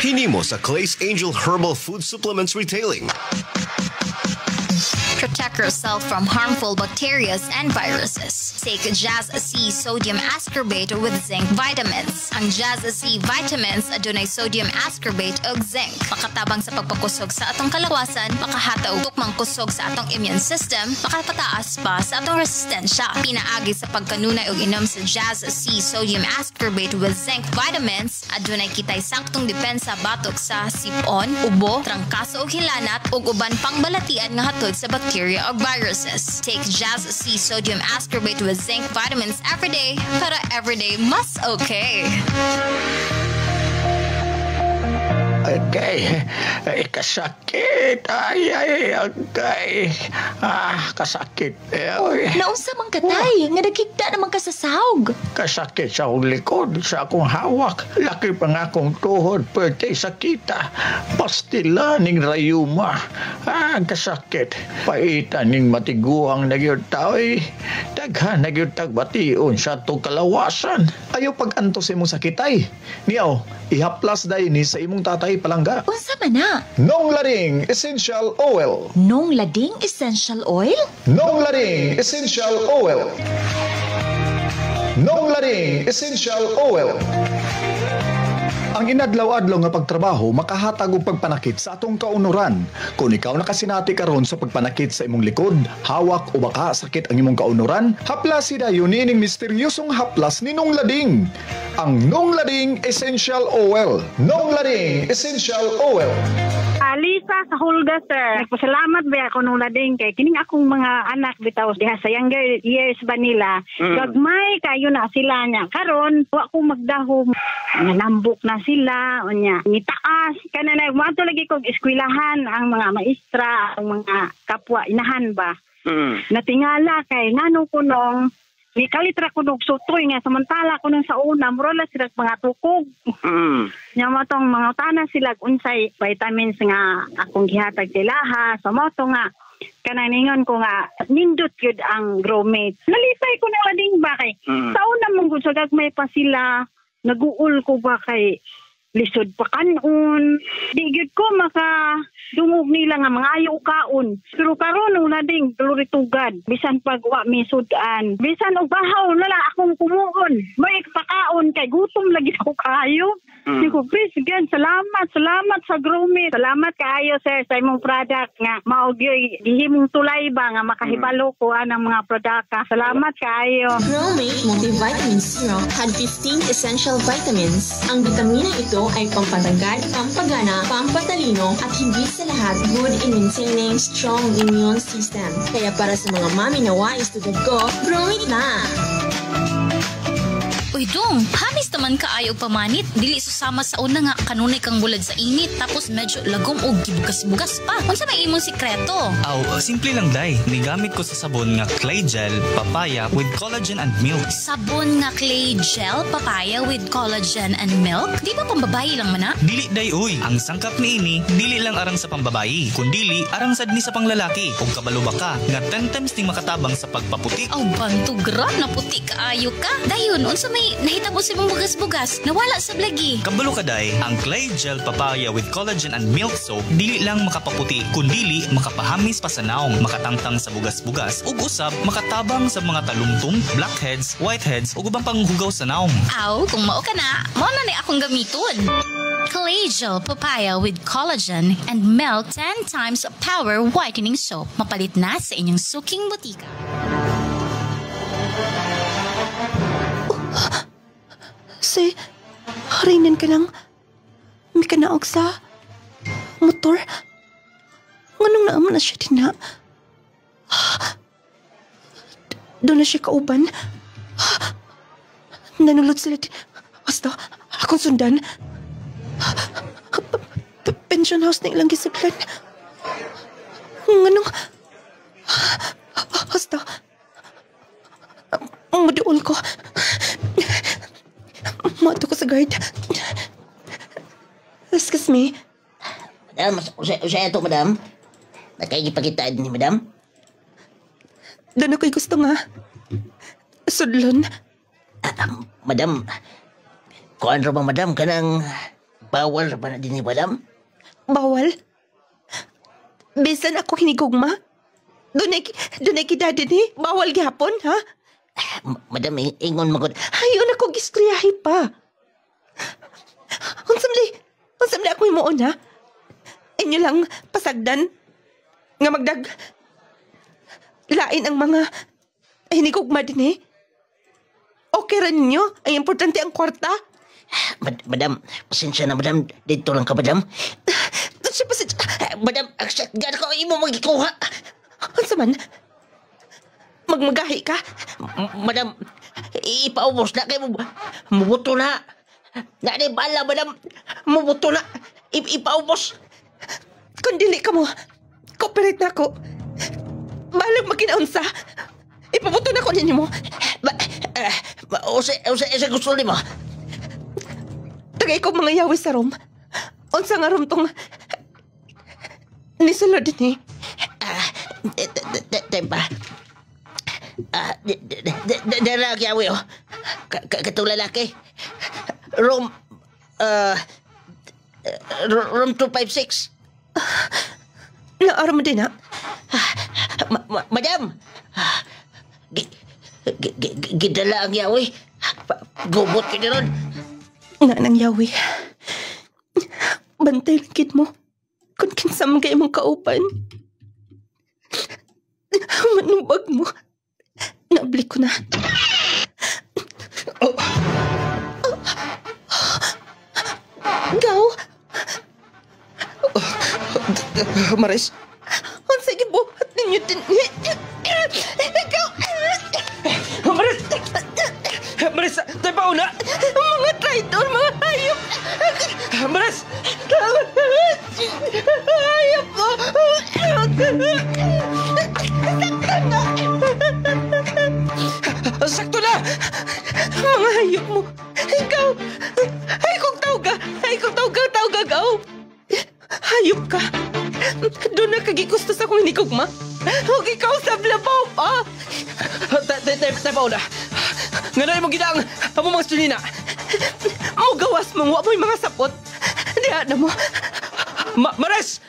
Hinimo sa Clay's Angel Herbal Food Supplements Retailing. Protect yourself from harmful bacteria and viruses. Take Jazz C Sodium Ascorbate with Zinc Vitamins. Ang Jazz C Vitamins adunay sodium ascorbate ug zinc. Makatabang sa pagpakusog sa atong kalawasan, makahataw tukmang kusog sa atong immune system, makapataas pa sa atong resistensya. Pinaagi sa pagkanunay ug inom sa Jazz C Sodium Ascorbate with Zinc Vitamins, adunay kitay saktong depensa batok sa sipon, ubo, trangkaso ug hilanat ug uban pang balatian nga hatod sa bacteria or viruses. Take Jazz C Sodium Ascorbate with Zinc Vitamins every day para everyday mas okay. agay. Kasakit. Ay, agay. Kasakit. Naunsa man katay, nga nagkigda naman ka sa sahog. Kasakit sa akong likod, sa akong hawak. Laki pa nga akong tuhod, pwede sakita. Pastila ning rayuma. Kasakit. Paita ning matiguang nagyod tao'y. Daghan nagyod tagbation sa itong kalawasan. Ayaw pag-anto sa imong sakitay. Niyaw, ihaplas dahi ni sa imong tatay palangga. Unsa man na? Nong Lading Essential Oil. Nong Lading Essential Oil? Nong Lading Essential Oil. Nong Lading Essential Oil. Ang inadlaw-adlaw nga pagtrabaho makahatag og pagpanakit sa atong kaunuran. Kung ikaw nakasinati karon sa pagpanakit sa imong likod, hawak o baka sakit ang imong kaunuran, haplas dayon nining misteryosong haplas ni Nong Lading. Ang Nong Lading Essential Oil. Nong Lading Essential Oil. Lisa sa Hulga, sir. Nagpasalamat ba ako nung Lading kay kining akong mga anak bitaw diha sa younger years ba nila. Gagmay kayo na sila niya. Karon wa ko magdahom. Nambok na sila unya. Nitaas kanana wato lagi kog eskwelahan ang mga maestra, ang mga kapwa inahan ba. Natingala kay nano ko nung ni kalitra ko nung sutoy nga samantala ko nung sa una murala sila mga tukog. Nya mo tong mga tana sila unsay vitamins nga akong gihatag tilaha sa mo to nga kananingon ko nga nindot gyud ang Gromate. Nalisay ko na Lading ba kay sa una mong gud sa gagmay pa sila naguul ko ba kay lisod pa kanon. Di gyud ko maka dungog nila nga mga ayaw kaon. Pero karon nung Lading tuluritugad. Bisan pag wa mi sudan. Bisan og bahaw na lang akong kumuon. May pakaon kay gutom lagi ako kayo. Sigo, please, again, salamat sa Gromate. Salamat kaayo, sir, sa imong product nga maugyoy gihimong tulay ba nga makahibalo ko anang mga produkta. Salamat kaayo. Gromate Multivitamin Serum had 15 essential vitamins. Ang bitamina ito ay pampatagad, pampagana, pampatalino at higit sa lahat good in maintaining strong immune system. Kaya para sa mga mami na wais tulad ko, Gromate na! Uy dong, hamis naman ka ayaw pamanit. Dili susama sa una nga kanunay kang bulad sa init. Tapos medyo lagom o gibugas-bugas pa. Unsa may imong sikreto? Simple lang day. Nigamit ko sa sabon nga clay gel, papaya with collagen and milk. Sabon nga clay gel, papaya with collagen and milk? Di ba pambabayi lang man na? Dili day uy. Ang sangkap ni ini, dili lang arang sa pambabayi. Kundili, arang sad ni sa panglalaki. Kung kabalo ba ka, nga 10 times ning makatabang sa pagpaputi. Bantugra na puti kaayo ka. Dayon, unsa may nahitabo si mong bugas-bugas nawala sa blagi. Kabalo ka day, ang clay gel papaya with collagen and milk soap dili lang makapaputi kundili makapahamis pa sa naong, makatangtang sa bugas-bugas ug usab makatabang sa mga talumtong, blackheads, whiteheads ug ubang panghugaw sa naong. Kung mao ka na, mao na ni akong gamiton. Clay gel papaya with collagen and milk 10 times power whitening soap. Mapalit na sa inyong suking butika. Harinan ka lang. May kanaog sa motor. Nganong naaman na siya din na. Doon na siya kauban. Nanulot sila din. Basta, akong sundan. Pension house na ilang gisaglan. Nganong. Basta, maduol ko. Mato ko sa guard. Excuse me. Madam, usaya ito, madam. Nakaigipagkitaan ni madam. Doon ako'y gusto nga. Sudlon. Madam, kuan ra ba madam kanang bawal ra ba na din ni madam? Bawal? Bisan ako hinigugma? Doon ay kidada ni? Bawal gihapon, ha? Madam, ingon magod. Ayun ako giskriyahi pa. Unsamli ako himuon, ha? Inyo lang pasagdan nga magdag lain ang mga hinigugma din, eh. Okay rin ninyo? Ay importante ang kwarta? Madam, pasensya na, madam. Dito lang ka, madam. Pasensya. Madam, ang shotgun ko, imo magikuha. Unsa man? Magmagahi ka? Madam, ipaubos na kayo. Mubuto na. Nga bala, madam. Mubuto na. Ipaubos. Kung dili ka mo, cooperate na ako. Balag magkinaunsa. Ipabuto na ko ninyo mo. Usa gusto ni mo. Tagay ko mga yawi sa room. Unsa nga room tong nisulod din Tempa. Darag yawi oh. Katong lalaki. Room 256. Naaram din na. Madam. Gidala ang yawi. Gubot ka na ron. Nanang yawi. Bantay lang kid mo. Kung kinsam kayo mong kaupan. Manubag mo. Naablik ko na. Gaw. Maris. Ang sige buhat ninyo din. Gaw. Maris! Maris, tayo pa una! Mga traitor, mga hayop! Maris! Hayop mo! Sakto na! Mga hayop mo! Ikaw! Ay kong tawga! Ay kong tawga, gaw! Hayop ka! Doon na kagigusto sa kong hinigugma! Huwag ikaw sa blabaw pa! Tayo pa una! Nganoy mong gidang amo mga sunina! Mo gawas mong wa mo'y mga sapot! Diha na mo! Maris!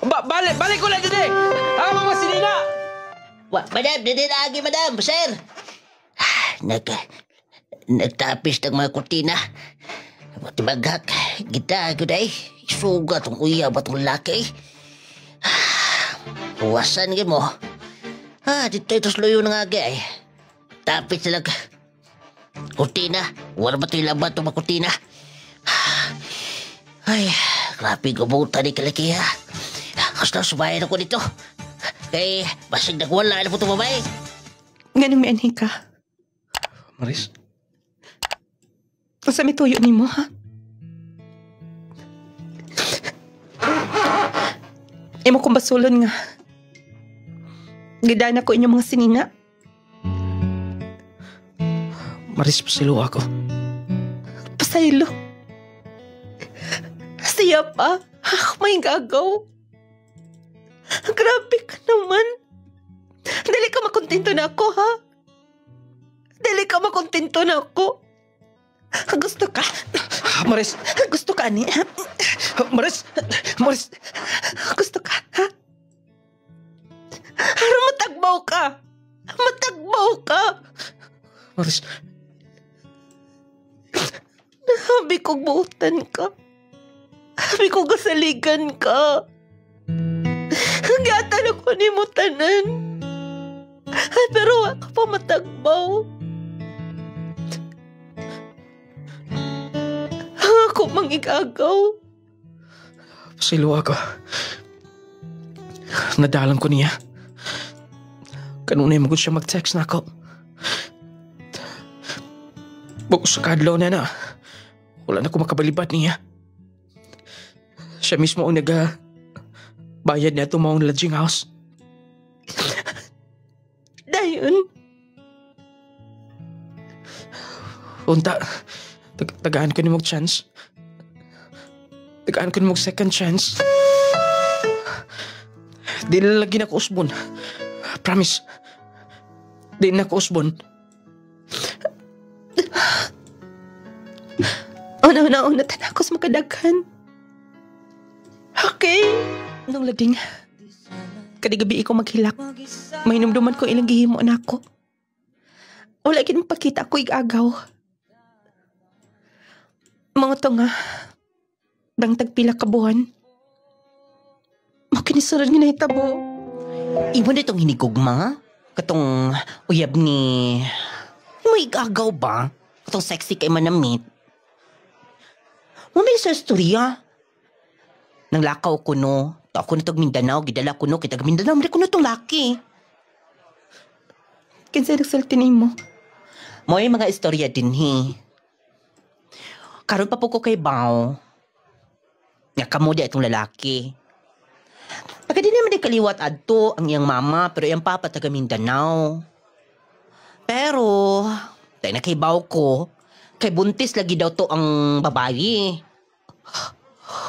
Balik ko lang din eh! Amo mga sunina! Madam, dili na agi, madam, sir! Nagtapis ng mga kurtina. Maghak, gita, guday. Isuga tong uya ba tong laki? Uwasan mo. Dito ito's luyo na nga ay. Tapis talaga. Kurtina. Wala ba ito'y laban itong mga kurtina? Ay, grabe gubuta ni kalaki ha. Kasi subayan ako dito. Kaya basig nagwala na po itong babae. Ganun may anhi ka. Maris? Basta may tuyo ni mo, ha? Imo kong basulon nga. Gidana ko inyong mga sinina. Maris, pasilo ako. Pasaylo. Siya pa. May gagaw. Grabe ka naman. Dali ka makontento na ako, ha? Dali ka makontento na ako. Gusto ka? Maris. Gusto ka, ani? Maris. Gusto ka, ha? Pero matagbaw ka. Matagbaw ka. Maris. Habi kong buutan ka. Habi kong gasaligan ka. Gatan ako ni mo tanan. Pero wala ka pa matagbaw. Ako mangigagaw. Pasilo ako. Nadalang ko niya. Kanunay magod siya mag-text na ako. Bukos sa kadlaw na. Wala na ko makabalibat niya. Siya mismo ang bayad niya itong mga lodging house. Dayon. Unta, tagaan ko ni mong chance. Tagaan ko ni mong second chance. Di na lagi na ko usbon. Promise. Di na ko usbon. Una tanakos makadaghan. Okay. Nung lading, kadigabi ko maghilak. May numduman ko ilang gihimo na ako. Wala gid pakita ko igagaw. Mga to nga, dang tagpila ka buwan. Makinisurad nga na hitabo. Iwan itong hinigugma? Katong uyab ni... May igagaw ba? Katong sexy kay manamit? Mamay sa istorya. Nang lakaw ko no. Ako na itong Mindanao, gidala ko no. Kitag Mindanao, mali ko na itong laki. Kinsa nagsalti mo? Mo'y mga istorya din hi. Karoon pa po ko kay Bao. Nga kamo di itong lalaki. Pagka di naman di kaliwat adto ang iyang mama pero iyang papa taga Mindanao. Pero, tayo nakibaw ko, kay buntis lagi daw to ang babae.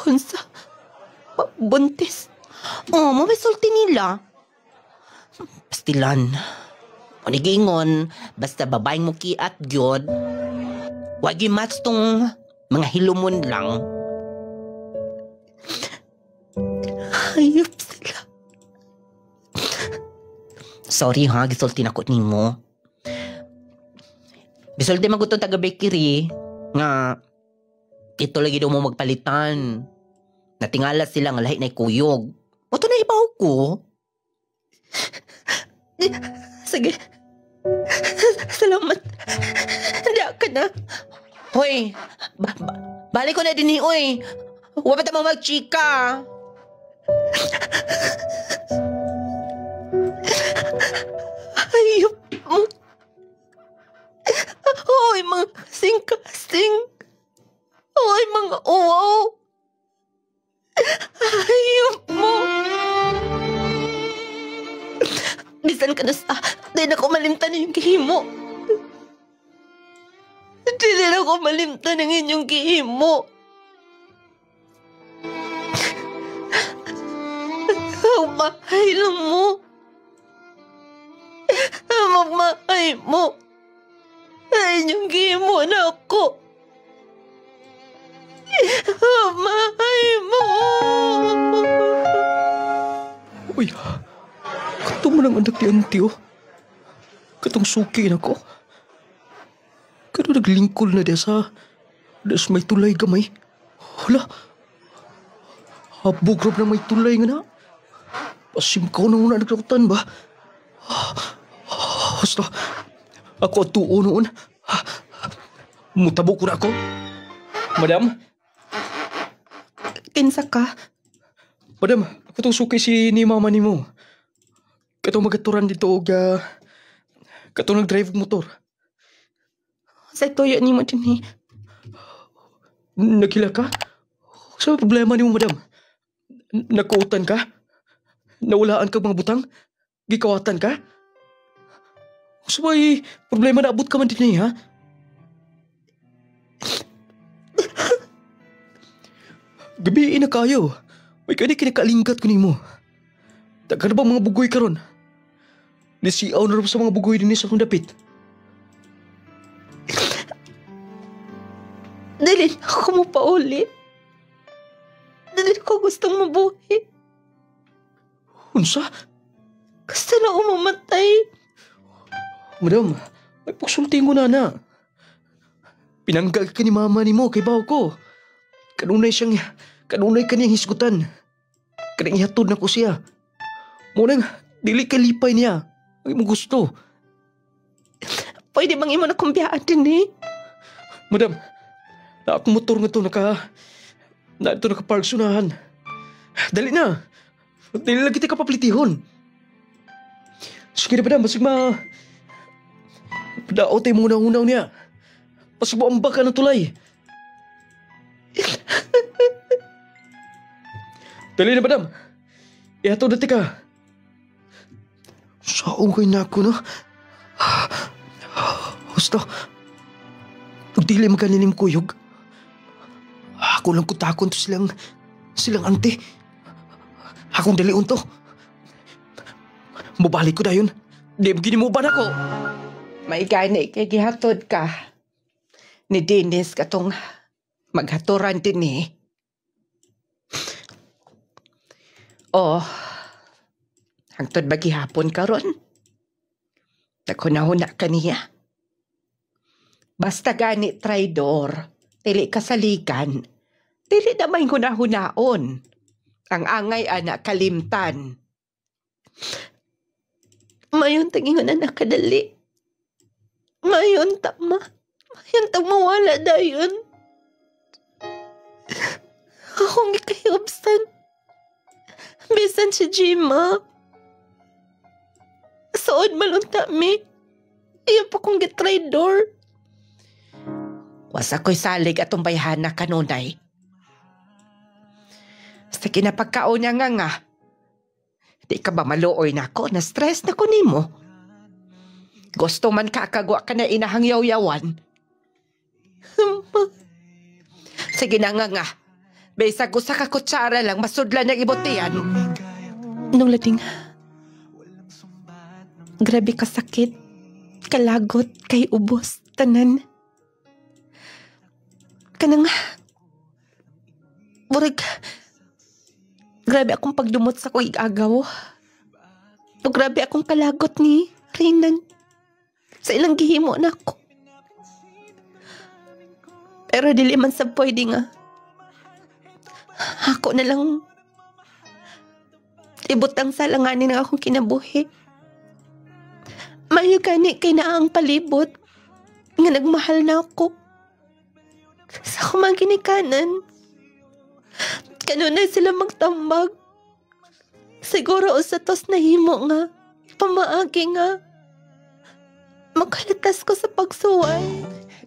Unsa? Buntis? Oh, mabisulti nila. Pastilan. Panigingon, basta babaeng mo kiat gyud. Wag i-match tong mga hilumon lang. Hayop sila. Sorry ha, gisulti na ko nimo. Bisulti magutong taga bakery nga ito lagi daw mo magpalitan. Natingala sila nga lahi na kuyog. O to na ibaw ko. Sige. Salamat. Handa ka na. Hoy, balik ko na din oy. Huwag pa tayo magchika. Ayop mo. Hoy, mga kasing-kasing. Hoy, mga uwaw. Ayop mo. Bisan ka na sa... Di na ko malimtan yung gihimo. Di na ko malimtan ang inyong gihimo. Magmahay lang mo. Magmahay mo. Ay, inyong gihimo na ako. Magmahay mo. Uy, kato mo lang anak ni auntie, oh. Katong suki na ko. Kato naglingkol na diya sa may tulay gamay. Hala, habog rob na may tulay nga na. Pasim ko na una naglakutan ba? Basta, ako at tuo noon. Mutabo ko na ako. Madam? Kinsa ka? Madam, ako itong suki si ni mama ni mo. Katong magaturan dito og katong nag-drive motor. Sa tuyo ni mo din eh. Nagkila ka? Sa problema ni mo, madam? Nakuutan ka? Nawalaan ka mga butang? Gikawatan ka? Sa may problema na abot ka man din eh, ha? Gabiin na kayo. May kani kinakalinggat ko ni mo. Taga na ba mga bugoy karon? Nisiaw na rin sa mga bugoy din sa akong dapit. Dali na ako mo paulit. Dali ko gustong mabuhi. Unsa? Gusto na ako mamatay. Madam, may pagsulting ko na. Pinanggag ka ni mama ni mo kay baw ko. Kanunay kaniyang hisgutan. Kanang ihatod na ko siya. Munang, dili kalipay niya. Ang imong gusto. Pwede bang imo na kumbiyaan din eh? Madam, na akong motor nga to nakapark sunahan. Dali na. Dili lagi tayo kapaplitihon. Sige na madam, basig Padao tayo muna-unaw niya. Pasig mo ambak ka ng tulay. Dali na madam. Ihatod na tika. Saong kayo na ako, no? Basta, pagdili magkaninim kuyog, ako lang kutakon to silang ante. Akong dalion to. Mabalik ko na yun. Di begini mo ba na ko? May gani kay gihatod ka. Ni Dennis katong maghaturan din eh. Oh, hangtod ba gihapon karon? Naghunahuna ka niya. Basta gani traidor, dili kasaligan, dili na may hunahunaon. Ang angay anak kalimtan. Mayon tangingon na nakadali. Mayon tama. Mayon tang mawala dayon. Akong gikayobsan. Bisan si Jima. Sood malunta mi. Iyon pa kong gitraidor. Wasa ko'y salig atong bayhana kanunay. Sa kinapagkaon niya nga. Di ka ba maluoy na ako? Na-stress na ko nimo. Gusto man ka kagwa ka na inahang yaw-yawan. Sige na nga. Bisag ko sa kakutsara lang, masudlan ng ibutian. Nung lading, grabe ka sakit, kalagot, kay ubos, tanan. Kanang, murag, grabe akong pagdumot sa kong igagaw. O grabe akong kalagot ni Rinan. Sa ilang gihimo na ako. Pero dili man sa pwede nga. Ako na lang ibutang sa langanin ng akong kinabuhi. Mayo gani kay naa ang palibot nga nagmahal na ako. Sa akong mga ginikanan, kanunay sila magtambag. Siguro usatos na himo nga, pamaagi nga. Makalatas ko sa pagsuway.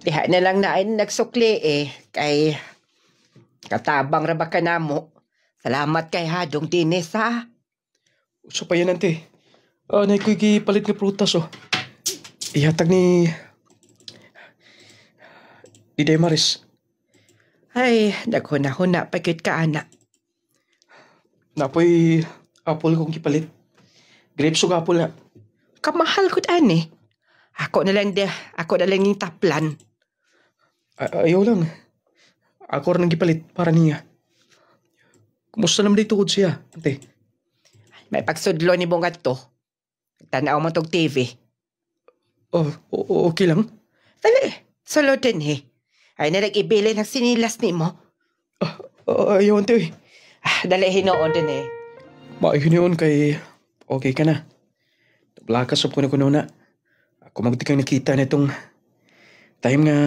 Diha na lang na ay nagsukli kay katabang ra ba ka namo. Salamat kay Hadong Dines ha. Uso pa yan, ante. Nay ko'y gipalit nga prutas, Ihatag ni Demaris. Ay, naghuna-huna pa gyud ka, anak. Napoy apple kong gipalit. Grapes ug apple na. Kamahal gud ani. Ako na lang yung taplan. Ayaw lang. Ako rin ang gipalit para niya. Kumusta naman dito siya, ante? May pagsudlo ni mong ato. Tanaw mo tong TV. Okay lang? Dali, sulodin Ay na nag-ibili ng sinilas ni mo. Ayaw, ante. Dali, hinoon din Hinoon kay okay ka na. Blakas up ko na. Ako magtikang nakita na itong time nga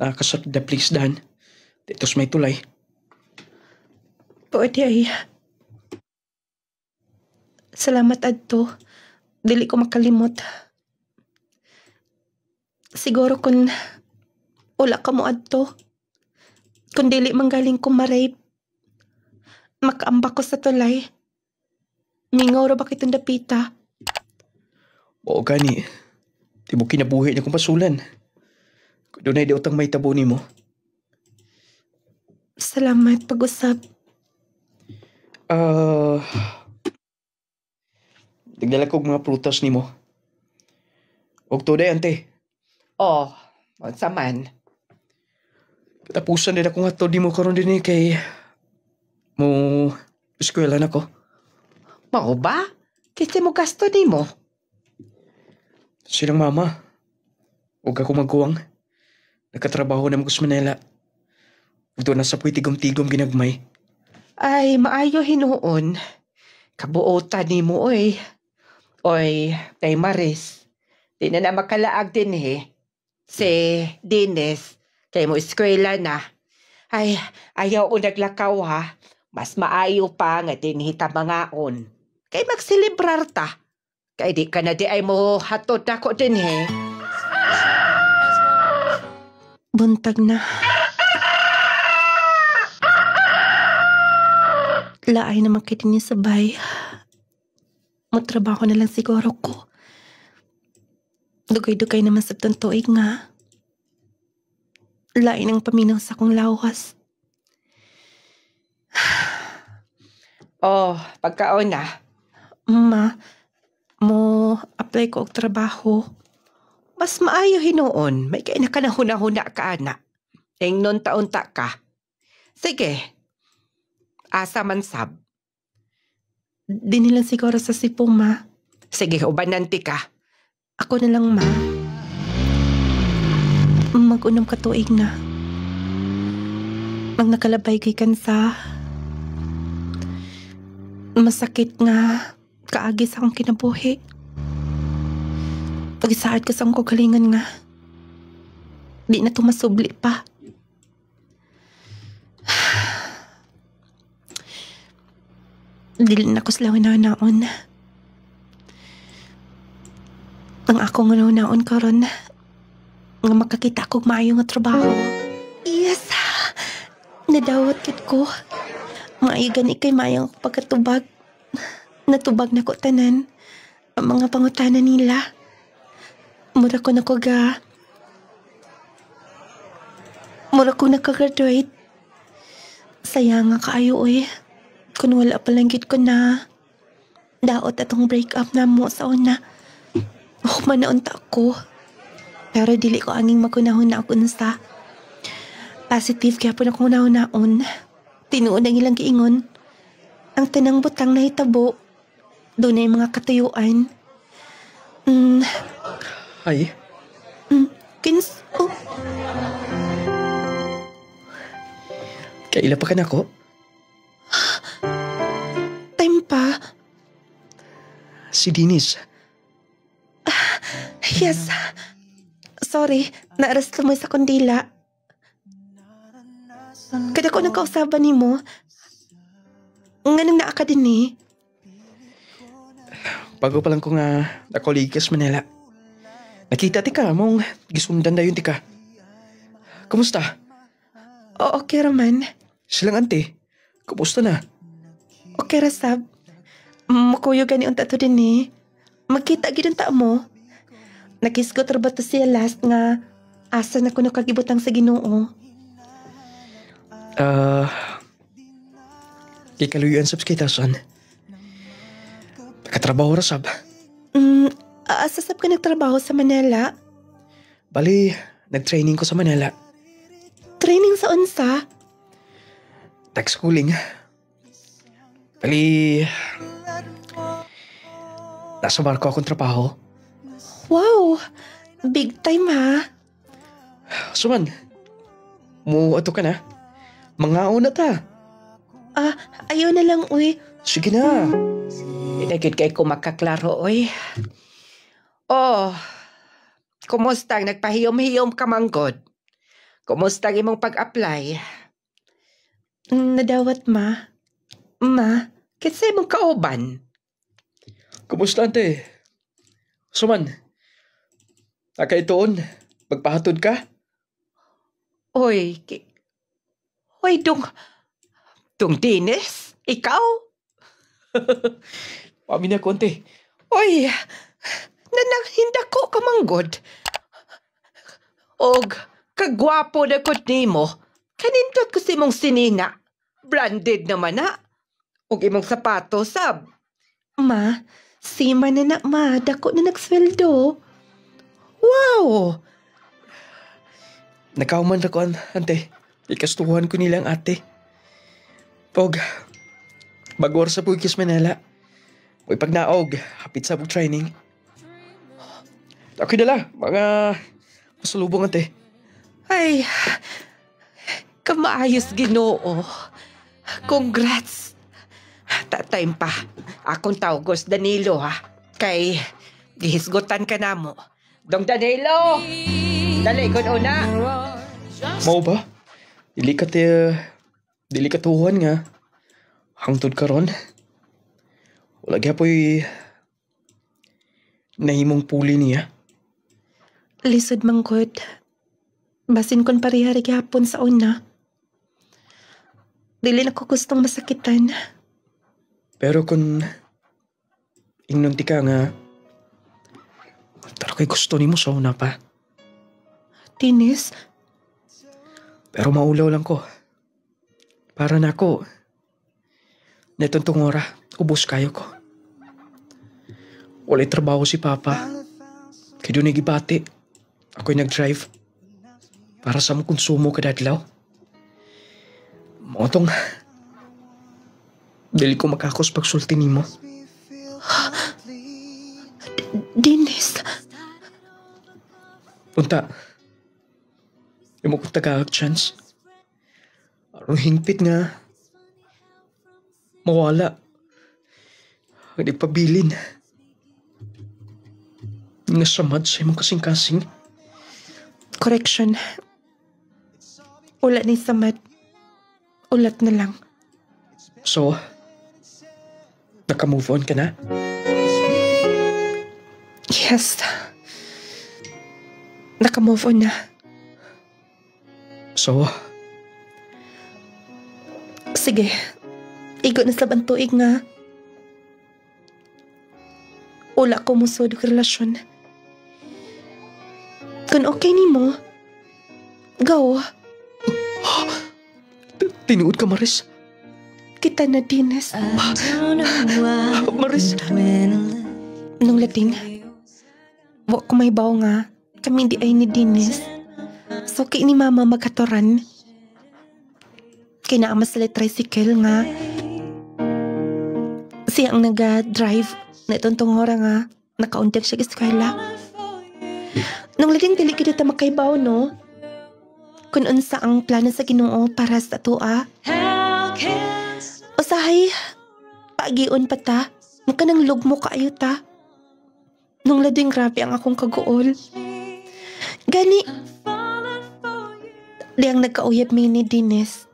nakasat the place dahan. Dito sa may tulay. Pwede ay. Salamat adto. Dili ko makalimot. Siguro kung wala ka mo adto. Kung dili manggaling ko ma-rape. Makaambak ko sa tulay. Mingaw ra ba kitong dapita? Oo gani. Di mo kinabuhi niya kung pasulan. Kung doon ay di utang may tabo ni mo. Salamat pag-usap. Nagdala ko mga prutas ni mo. Huwag to day, ante. Sa man. Katapusan din ako nga to di mo karon din kay mo eskwela na ko. Mao ba? Kasi mo gasto ni mo. Silang mama. Huwag ako magkuwang. Nagkatrabaho na sa Manila. Ito na sa tigom-tigom ginagmay. Ay, maayo hinoon. Kabuotan ni mo, Oy, kay Maris. Di na makalaag din Si Dines, kay mo eskwela na. Ay, ayaw o naglakaw ha. Mas maayo pa nga dinhita mangaon. Kay magsilibrar ta. Kay di ka na di ay mo hatod na ko din Buntag na. Laay naman kita niya sabay. Matrabaho na lang siguro ko. Dugay-dugay naman sa tuig nga. Lain ang paminaw sa kong lawas. Pagkaon na. Ma, mo apply ko og trabaho. Mas maayo hinoon. May kaya na ka na huna-huna ka, anak. Ingnon taon-ta ka. Sige. Asa man sab. Di nila siguro sa Cebu, ma. Sige, ubananti ka. Ako na lang, ma. Mag-unom ka tuig na. Mag nakalabay kay kansa. Masakit nga kaagi sa akong kinabuhi. Pag-isaad ko sa akong kagalingan nga. Di na tumasubli pa. Dili na ko sila naon. Ang akong naon karon nga makakita ko maayo nga trabaho. Yes! Nadawat kit ko. Maigan ikay mayang pagkatubag. Natubag na ko tanan. Ang mga pangutana nila. Mura ko nakagraduate. Sayang nga kaayo kung wala palanggit ko na daot atong break up na mo sa una. Manaunta ako. Pero dili ko anging makunahon na ako sa positive kaya po na kung naon. Tinuod ang ilang giingon. Ang tanang butang na hitabo. Doon ay mga katuyuan. Ay? Kaila pa ka na ko? Time pa? Si Denise. Yes. Sorry, naaras mo sa kondila. Kada ko nagkausaban ni mo. Nga nang naaka din Bago pa lang ko nga nakoligas Manila. Nakita ti ka, mong gisundan na yun ti ka. Kumusta? Okay raman. Silang ante, kumusta na? Okay rasab. Makuyo gani unta to din Magkita gid ta mo. Nakisgot ra ba to siya last nga asa na kuno kagibutang sa Ginoo. Kikaluyuan sab kita son. Nakatrabaho ra sab. Asa sab ka nagtrabaho sa Manila? Bali, nag-training ko sa Manila. Training sa unsa? Tech schooling. Bali, nasa barko akong trabaho. Wow! Big time ha? Suman, ato ka na. Mangaon na ta. Ayaw na lang, Sige na. Inagid kay ko makaklaro, Oh, kumusta ang nagpahiyom-hiyom ka manggod? Kumusta ang imong pag-apply? Nadawat, ma. Ma, kitsa imong kauban? Kumusta, ante? Suman, nakaitoon, magpahatod ka? Oy, Dong Denise? Ikaw? Pami na konti. Oy, nananghinda ko kamanggod. Og, kagwapo na ko nimo. Kanindot ko si mong sinina. Branded naman na. Og imong sapato, sab. Ma, sima na ma. Dako na nagsweldo. Wow! Nakauman na ko, ante. Ikastuhan ko nilang ate. Og, bagor sa Pugis, Manila. May pagnaog, hapit sa training. Okay dala, mga masalubong ate. Ay, kamaayos Ginoo. Congrats. Tatime pa. Akong tawgos Danilo Kay gihisgutan ka na mo. Dong Danilo! Dali, kun una. Mau ba? Dili ka tuhuan nga. Hangtod ka ron. Wala gyapoy nahimong puli niya. Lisod manggod. Basin kon parihari gyapon sa una. Dili na ko gustong masakitan. Pero kung inunti ka nga, taro kay gusto ni mo sa una pa. Denise? Pero maulaw lang ko. Para na ako, netong ora, ubos kayo ko. Wala'y trabaho si Papa. Kaya doon nagibati. Ako'y nag-drive. Para sa mong konsumo kadadlaw. Mga tong, dili ko makakos pagsulti ni mo. Denise? Punta. Yung mo kong tagaag-chance. Arong hingpit nga. Mawala. Ang nagpabilin. Nga samad sa imong kasing-kasing. Correction. Ulat ni samad. Ulat na lang. So, naka-move on ka na? Yes. Naka-move on na. So, sige. Igo na sa bantuig nga. Wala ko musod og relasyon. Kung okay ni mo, go. Tinuod ka, Maris. Kita na, Dennis. Maris. Nung lading, wa ko may baw nga, kami di ay ni Dennis. So, kay ni Mama magkatoran. Kaya naama sila tricycle nga. Siya ang nag-drive na itong tungora nga, nakaundag siya eskwela. Nung lading dili kita makaibaw, no? Kung unsa ang plano sa Ginoo para sa tua. Usahay, paagion pa ta, kanang lugmo kaayo ta. Nung lading grabe ang akong kaguol. Gani, diyang nagkauyab mi ni Dennis.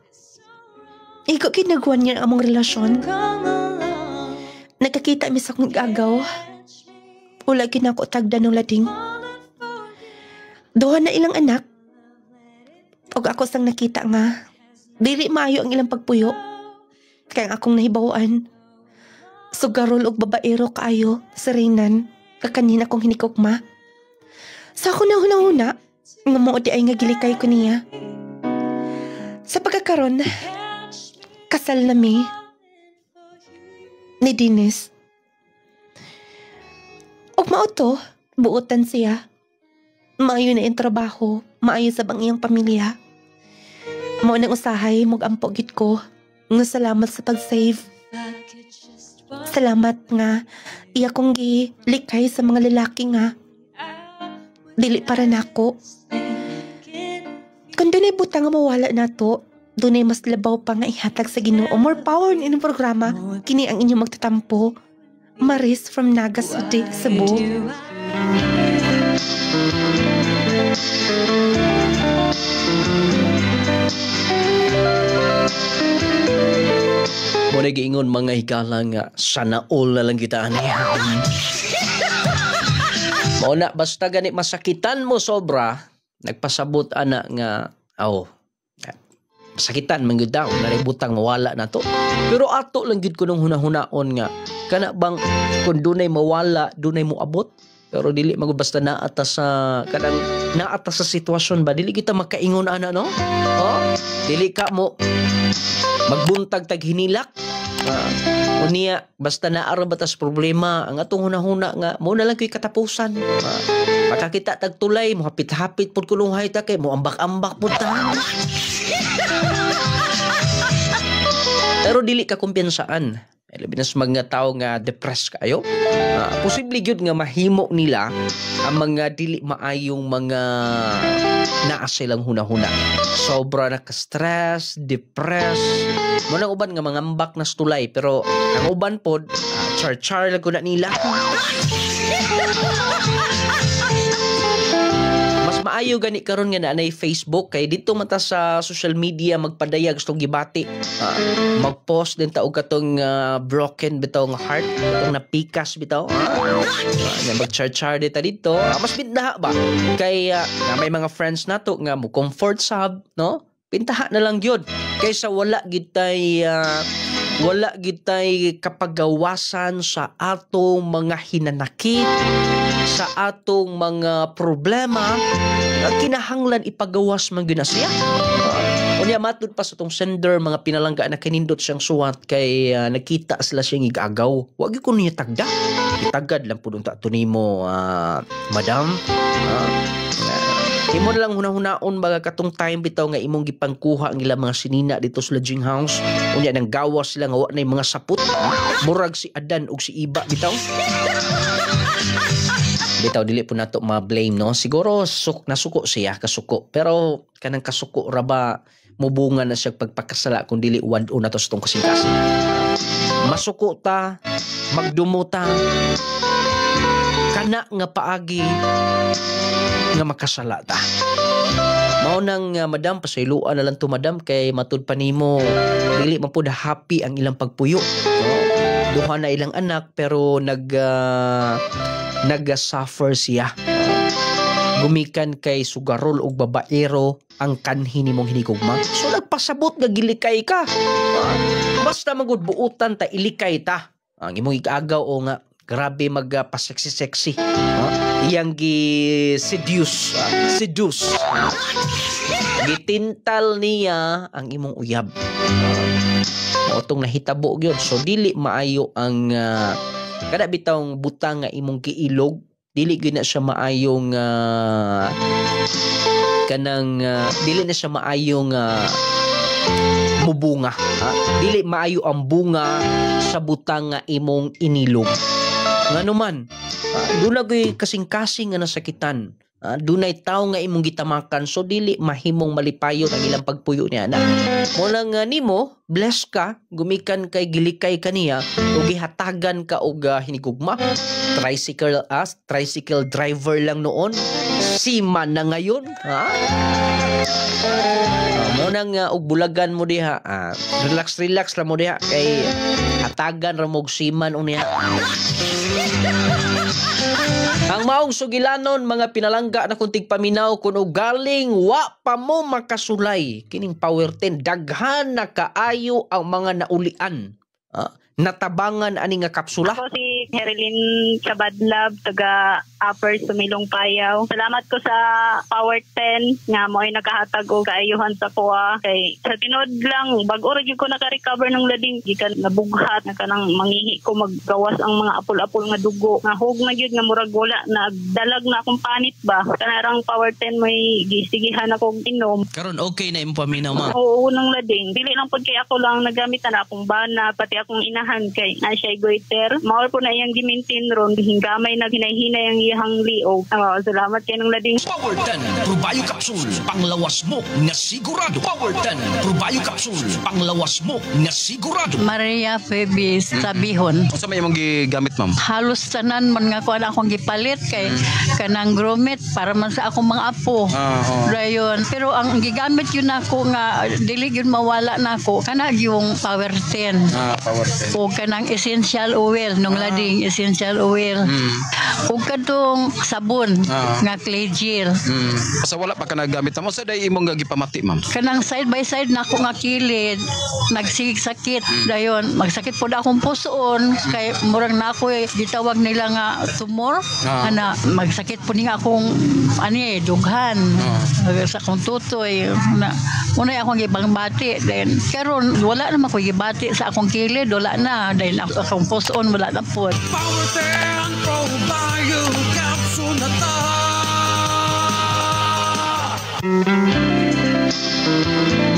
Ikaw kinagwan niya among relasyon. Nagkakita mi sa akong agaw. Wala ginako tagda nung lading. Duha na ilang anak. Og ako sang nakita nga, dili maayo ang ilang pagpuyo. Kaya akong nahibawaan. Sugarol og babaero kaayo sa Reynan, kakanina akong hinikokma. Sa ako na huna-huna, nga mo di ay nga gilikay ko niya. Sa pagkakaroon, kasal na mi ni Dennis. Og mao to, buotan siya. Maayo na yung trabaho, maayo sa bang iyang pamilya. Mao nang usahay, mag-ampo gid ko. Nga salamat sa pag-save. Salamat nga, iya kong gilikay sa mga lalaki nga. Dili para nako. Kung dunay butang nga mawala na to, dunay mas labaw pa nga ihatag sa Ginoo. More power in inyong programa, kini ang inyong magtatampo. Maris from Nagasudi, Cebu. Muna giingon mga higala nga sana all na lang kita ani. Mauna basta gani masakitan mo sobra, nagpasabot ana nga masakitan man gyud daw naributang mawala na to. Pero ato lang gyud ko nung hunahunaon nga kana bang kun dunay mawala, dunay mo abot. Pero dili magud basta naata sa kanang naata sa sitwasyon ba dili kita makaingon ana no? Dili ka mo magbuntag tag hinilak. Unya basta naara batas problema ang atong hunahuna nga mo na lang koy katapusan. Makakita tag tulay mo hapit-hapit pud kulunghay ta kay mo ambak-ambak pud ta. Pero dili ka kumpiyansaan. Labi na sa mga tao nga depressed kayo. Posible yun nga mahimo nila ang mga dili maayong mga naa silang huna-huna. Sobra na ka-stress, depressed. Muna uban nga mga ambak na stulay. Pero ang uban pod, char-char lang ko na nila. Mas maayo gani karon nga naanay Facebook kay dito mata sa social media magpadayag gusto gibati. Mag-post din ta og katong broken bitaw nga heart, katong napikas bitaw. Mag-char-char dito. Mas bindaha ba kay may mga friends nato nga mo comfort sub, no? Pintaha na lang gyud kaysa wala gitay kapagawasan sa atong mga hinanakit, sa atong mga problema na kinahanglan ipagawas man gyud na siya. Unya matud pa sa tong sender mga pinalangga na kinindot siyang suwat kay nakita sila siyang igagaw. Wa gyud ko niya tagda. Itagad lang pud unta to nimo madam. Imo na lang hunahunaon baga katong time bitaw nga imong gipangkuha ang ilang mga sinina dito sa lodging house. Unya nang gawas sila nga wa nay mga saput. Murag si Adan ug si Iba bitaw. Bitaw dili po nato ma-blame no. Siguro nasuko siya kasuko. Pero kanang kasuko ra ba mubunga na siya pagpakasala kung dili wad-o na to sa tong kasing-kasing. Masuko ta, magdumuta. Kana nga paagi nga makasala ta. Mao nang madam pasayloan na lang to madam kay matud pa nimo dili man pud happy ang ilang pagpuyo. No? Duha na ilang anak pero nag-suffer siya. gumikan kay sugarol ug babaero ang kanhi nimong hinigugma. So nagpasabot nga gilikay ka. Basta magud buutan ta ilikay ta. Ang imong igagaw o nga grabe magpa-sexy-sexy. Iyang seduce. Gitintal niya ang imong uyab. Otong nahitabo gyud. So dili maayo ang kada bitawng butang nga imong giilog, dili gyud na siya maayong dili na siya maayong mubunga. Dili maayo ang bunga sa butang nga imong inilog. Ngano man, doon na kasing-kasing nga nasakitan. Dunay tao nga imong gitamakan, so dili mahimong malipayon ang ilang pagpuyo niya na. Mula nga nimo, bless ka, gumikan kay gilikay kaniya, o gihatagan ka og hinigugma. Tricycle driver lang noon, seaman na ngayon. Muna nga og bulagan mo diha, relax lang mo diha, kay hatagan ramog seaman uniha. Ang maong sugilanon mga pinalangga na kuntig paminaw kuno galing wa pa mo makasulay kining Power 10 daghan na kaayo ang mga naulian. Natabangan ani nga kapsula. Ako si Herilyn Chabadlab, taga Upper Sumilong Payaw. Salamat ko sa Power 10 nga mo ay nakahatag og kaayuhan sa kuha. Kay sa tinod lang bag-o ra gyud ko naka-recover ng lading gikan nabughat na kanang mangihi ko maggawas ang mga apol-apol nga dugo. Nga hug na gyud nga murag wala nagdalag na akong panit ba. Kanarang Power 10 may gisigihan ako inom. Karon okay na imong paminaw ma. Oo, nang lading. Dili lang pud kay ako lang nagamit na akong bana pati akong inahan kay na siya goiter. Mao po na iyang gimintin ron hingamay na hinay-hinay ang iyang liog. Salamat kay nang lading. Power 10 Probayo Capsule panglawas mo nga sigurado. Power 10 Probayo Capsule panglawas mo nga sigurado. Maria Febis Sabihon. Unsa may imong gigamit ma'am? Halos tanan man nga kuan akong gipalit kay kanang gromit para man sa akong mga apo. Dayon. Pero ang gigamit yun ako nga dili gyud mawala nako kana yung Power 10. Power 10. O kanang essential oil nung lading essential oil. O kadtong sabon nga clay gel. Basta wala pa ka nagamit mo sa day imong gipamati ma'am. Kanang side by side nako nga kilid nagsigig-sakit dayon magsakit pod akong puson kay murag nako gitawag nila nga tumor ana magsakit pod ning akong dughan sa akong tutoy na unay akong gibangbati then karon wala na mako gibati sa akong kilid wala na dahil akong puson wala na pod. Power 10 Probayo Capsule na ta.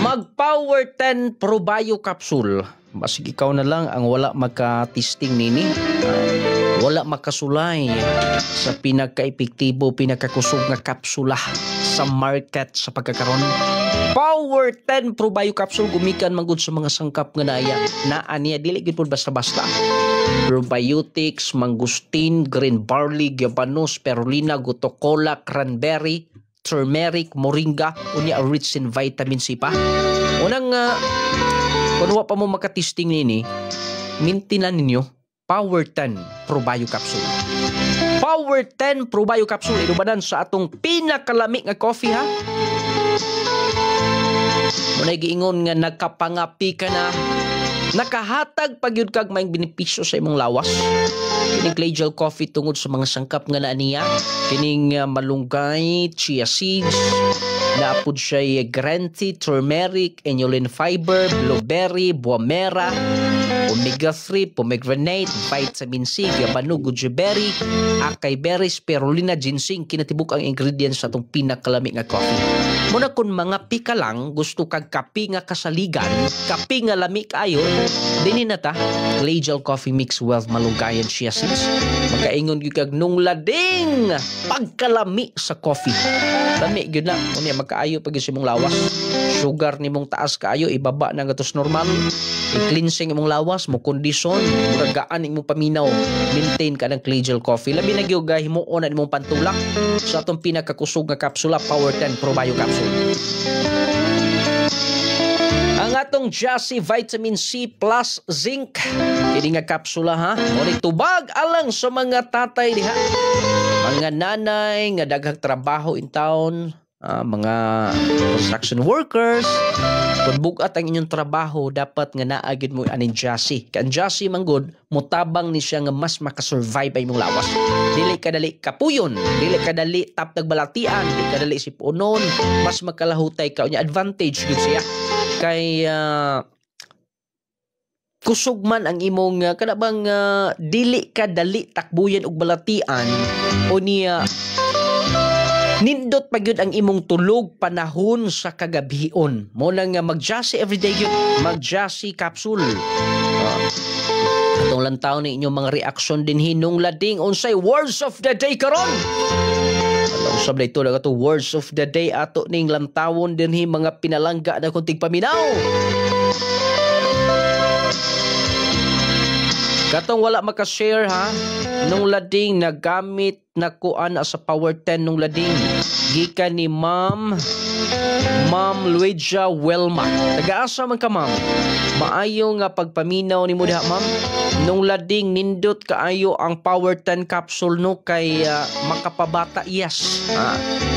Mag-Power 10 Probayo Capsule. Basig ikaw na lang ang wala magka-testing nini. Wala makasulay sa pinaka-epektibo, pinakakusog nga kapsula sa market sa pagkakaroon. Power 10 Probayo Capsule gumikan manggod sa mga sangkap nga naaya. Aniya dili gid pud basta-basta. Probiotics, mangustin, green barley, gabanos, spirulina, gutocola, cranberry, turmeric, moringa, unya rich in vitamin C pa. Unang kung wa pa mo makatesting nini, mintinan ninyo Power 10 Probayo Capsule. Power 10 Probayo Capsule inubanan sa atong pinakalami nga coffee ha. Munay giingon nga nagkapangapi ka na, nakahatag pagyud kag maayong benepisyo sa imong lawas. Kining clay gel coffee tungod sa mga sangkap nga naa niya, kining malunggay, chia seeds, naapod siya green tea, turmeric, inulin fiber, blueberry, buamera, omega-3, pomegranate, vitamin C, gabano, goji berry, acai berry, spirulina, ginseng, kinatibuk ang ingredients sa itong pinakalami nga coffee. Muna kung mga pika lang, gusto kag kapi nga kasaligan, kapi nga lami kayo, dinin na ta, clay gel coffee mix with malunggay and chia seeds. Magkaingon yung kag nung lading pagkalami sa coffee. Lami, yun na. Unya, magkaayo pag isa mong lawas. Sugar ni mong taas kaayo, ibaba na gatos normal. I-cleansing imong lawas, mo kondisyon, muragaan imong paminaw. Maintain ka ng clay gel coffee. Labi na gyud himuon na imong pantulak sa atong pinakakusog nga kapsula, Power 10 Probayo Capsule. Ang atong Jassy Vitamin C plus Zinc. Kini nga kapsula ha. Ngunit tubag alang sa mga tatay diha. Mga nanay nga daghang trabaho in town, mga construction workers. Kung bugat ang inyong trabaho, dapat nga naagid mo aning Jassy. Kan Jassy manggod, mutabang ni siya nga mas makasurvive ay mong lawas. Dili kadali kapuyon, dili kadali tapdag balatian, dili kadali sipunon, mas makalahutay ka. Unya advantage gud siya. Kay kusog man ang imong kanabang dili kadali takbuyan og balatian o niya nindot pa gyud ang imong tulog panahon sa kagabion. Mo lang nga mag-Jassy everyday gyud, mag-Jassy capsule. Atong lantaw ni inyong mga reaction din hinung lading unsay words of the day karon. Alam sabay to daga to words of the day ato ning lantawon din hi mga pinalangga na kuntig paminaw. Katong wala maka-share ha, nung lading nagamit na kuan sa Power 10 nung lading. Gikan ni Ma'am Luigia Welma. Taga-asa man ka ma'am? Maayo nga pagpaminaw ni mo diha ma'am. Nung lading nindot kaayo ang Power 10 capsule no kay makapabata iyas.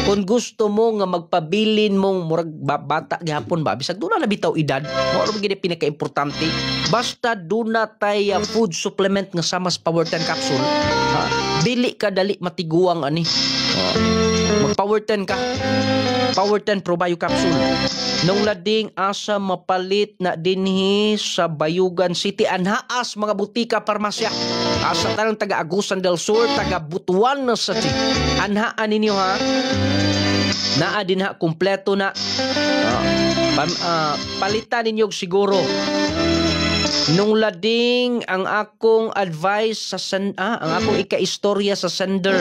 Kung gusto mo nga magpabilin mong murag bata gihapon ba, bisag duna na bitaw edad, mo ra gid pinaka-importante. Basta duna tay food supplement nga sama sa Power 10 capsule. Dili ka dali matiguang ani. Mag-Power 10 ka. Power 10 Pro Bio Capsule. Nung lading asa mapalit na dinhi sa Bayugan City. Anhaas mga butika, parmasya. Asa tanang taga Agusan del Sur, taga Butuan na sa ti. Anhaan ninyo ha. Naa din ha, kompleto na. Palitan ninyo siguro. Nung lading ang akong advice sa ang akong ika-istorya sa sender.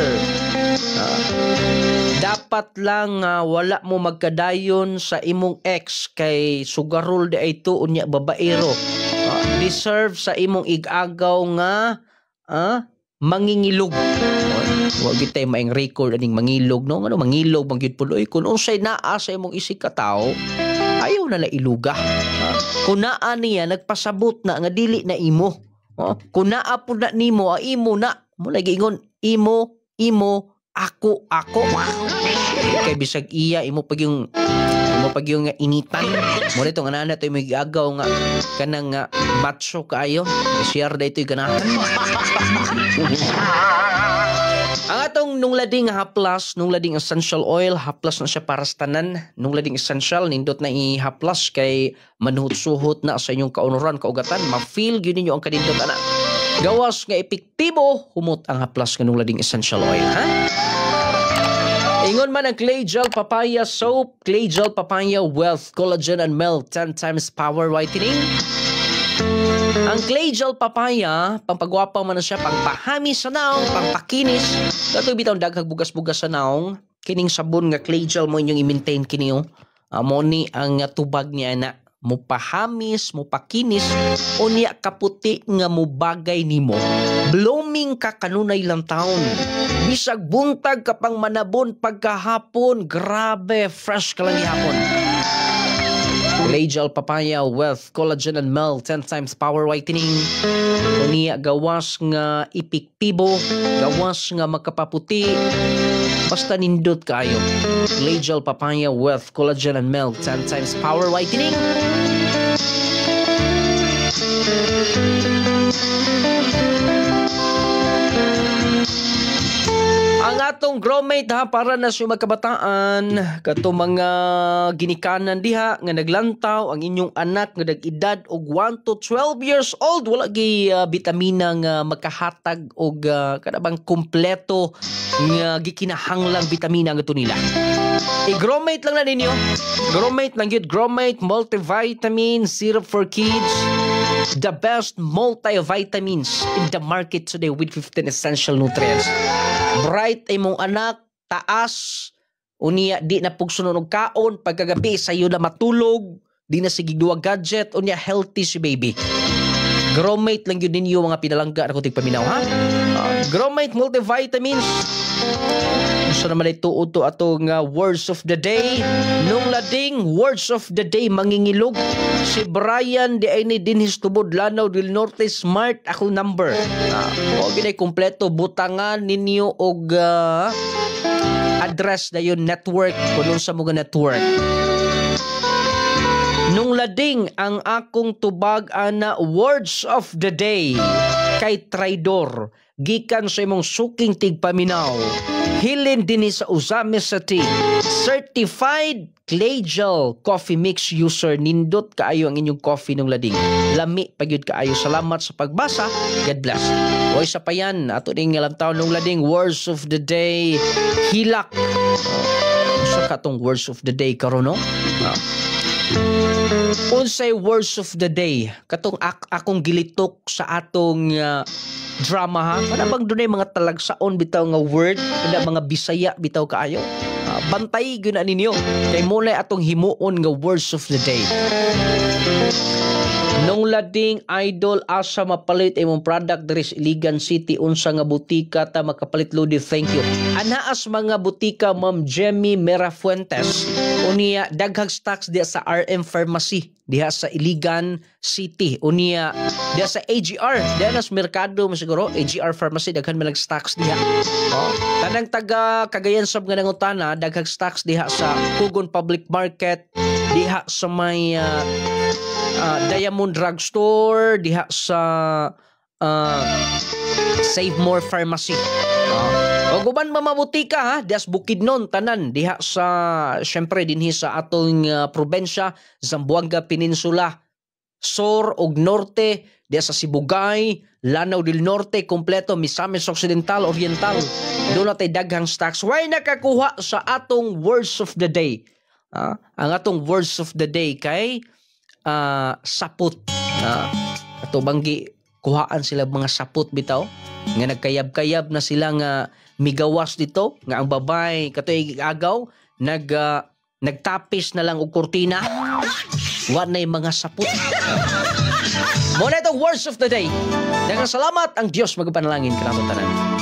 Dapat lang wala mo magkadayon sa imong ex kay sugarol di ay tuon niya babaero. Deserve sa imong igagaw nga mangingilog. Wa gyud tay maing record aning mangilog no, ano mangilog bang gyud puloy kun unsay naa sa imong isig ka tawo ayaw na iluga. Kung naa niya nagpasabot na nga dili na imo. Kung naa po na nimo imo na mo lagi ingon imo ako. Kay bisag iya imo pag yung initan mo dito nga nana to may gagaw nga kanang macho kaayo share daytoy ganahan. Ang atong nung lading haplas, nung lading essential oil, haplas na siya para sa tanan. Nung lading essential, nindot na i-haplas kay manuhot-suhot na sa inyong kaunuran, kaugatan. Ma-feel yun ninyo ang kanindot anak. Gawas nga epektibo, humot ang haplas ng nung lading essential oil. Ha? Ingon man ang Clay Gel Papaya Soap, Clay Gel Papaya Wealth, Collagen and Melt, 10 times Power Whitening. Ang Clay Gel Papaya, pampagwapa man na siya, pangpahami sa naong, pangpakinis. Dato bitaw daghang bugas-bugas sa naong, kining sabon nga Clay Gel mo inyong i-maintain kiniyo. Amoni ang tubag niya na mupahamis, mupakinis, o niya kaputi nga mubagay nimo. Blooming ka kanunay lang taon. Bisag buntag kapang manabon pagkahapon, grabe, fresh ka lang ihapon. Clay Gel Papaya Wealth, Collagen and Melt, 10 times Power Whitening. Niya gawas nga epektibo, gawas nga makapaputi. Basta nindot kayo. Clay Gel Papaya Wealth, Collagen and Melt, 10 times Power Whitening. Ang atong growmate ha, para na siya magkabataan, kato mga ginikanan diha, nga naglantaw, ang inyong anak nga nag-edad og 1 to 12 years old, wala gi bitamina nga makahatag og kanabang kompleto nga gikinahanglang vitamina nga to nila. I-growmate lang na ninyo. Growmate lang yun. Growmate multivitamin syrup for kids. The best multivitamins in the market today with 15 essential nutrients. Bright ay mong anak, taas, unya di na pugsunod og kaon, pagkagabi sayo na matulog, di na sige duwa gadget, unya healthy si baby. Growmate lang yun ninyo mga pinalangga na kuting paminaw ha. Growmate multivitamins. Unsa naman ay tuod to atong words of the day. Nung lading words of the day mangingilog si Brian di ay ni dinhis tubod Lanao del Norte smart ako number. O ginay kompleto butangan ninyo og address dayon network kuno sa mga network. Nung lading ang akong tubag ana words of the day kay traidor gikan sa imong suking tigpaminaw. Hilin dinhi sa Usamis City. Certified Clay Gel Coffee Mix user. Nindot kaayo ang inyong coffee nung lading. Lami pagyud kaayo. Salamat sa pagbasa. God bless. O isa pa yan. Ato ding alamtaw nung lading words of the day. Hilak. Sa katong words of the day karon no? Unsay words of the day katong akong gilitok sa atong drama ha. Kana bang dunay mga talagsaon bitaw nga word, kana mga Bisaya bitaw kaayo. Bantay gyud na ninyo kay mulay atong himuon nga words of the day. Nung lading idol asa mapalit imong product diri sa Iligan City unsa nga butika ta makapalit lodi, thank you. Anaas mga butika Ma'am Jemmy Merafuentes unya daghang stocks diha sa RM Pharmacy diha sa Iligan City unya diha sa AGR diha sa merkado mo siguro AGR Pharmacy daghan man stocks diha. Tanang taga Cagayan sab nga nangutana daghang stocks diha sa Kugon Public Market diha sa may Diamond Drugstore diha sa Save More Pharmacy. O guban mamabutika ha, dias Bukidnon tanan diha sa syempre dinhi sa atong probensya Zamboanga Peninsula, Sur ug Norte, diha sa Sibugay, Lanao del Norte kompleto, Misamis Occidental, Oriental. Doon natay daghang stocks. Why nakakuha sa atong words of the day? Ang atong words of the day kay sapot. Ato banggi kuhaan sila mga sapot bitaw nga nagkayab-kayab na sila nga migawas dito nga ang babay katoy agaw nagtapis na lang og kurtina wa nay mga sapot. Mo na itong words of the day. Daghang salamat ang Dios magapanalangin kanamo tanan.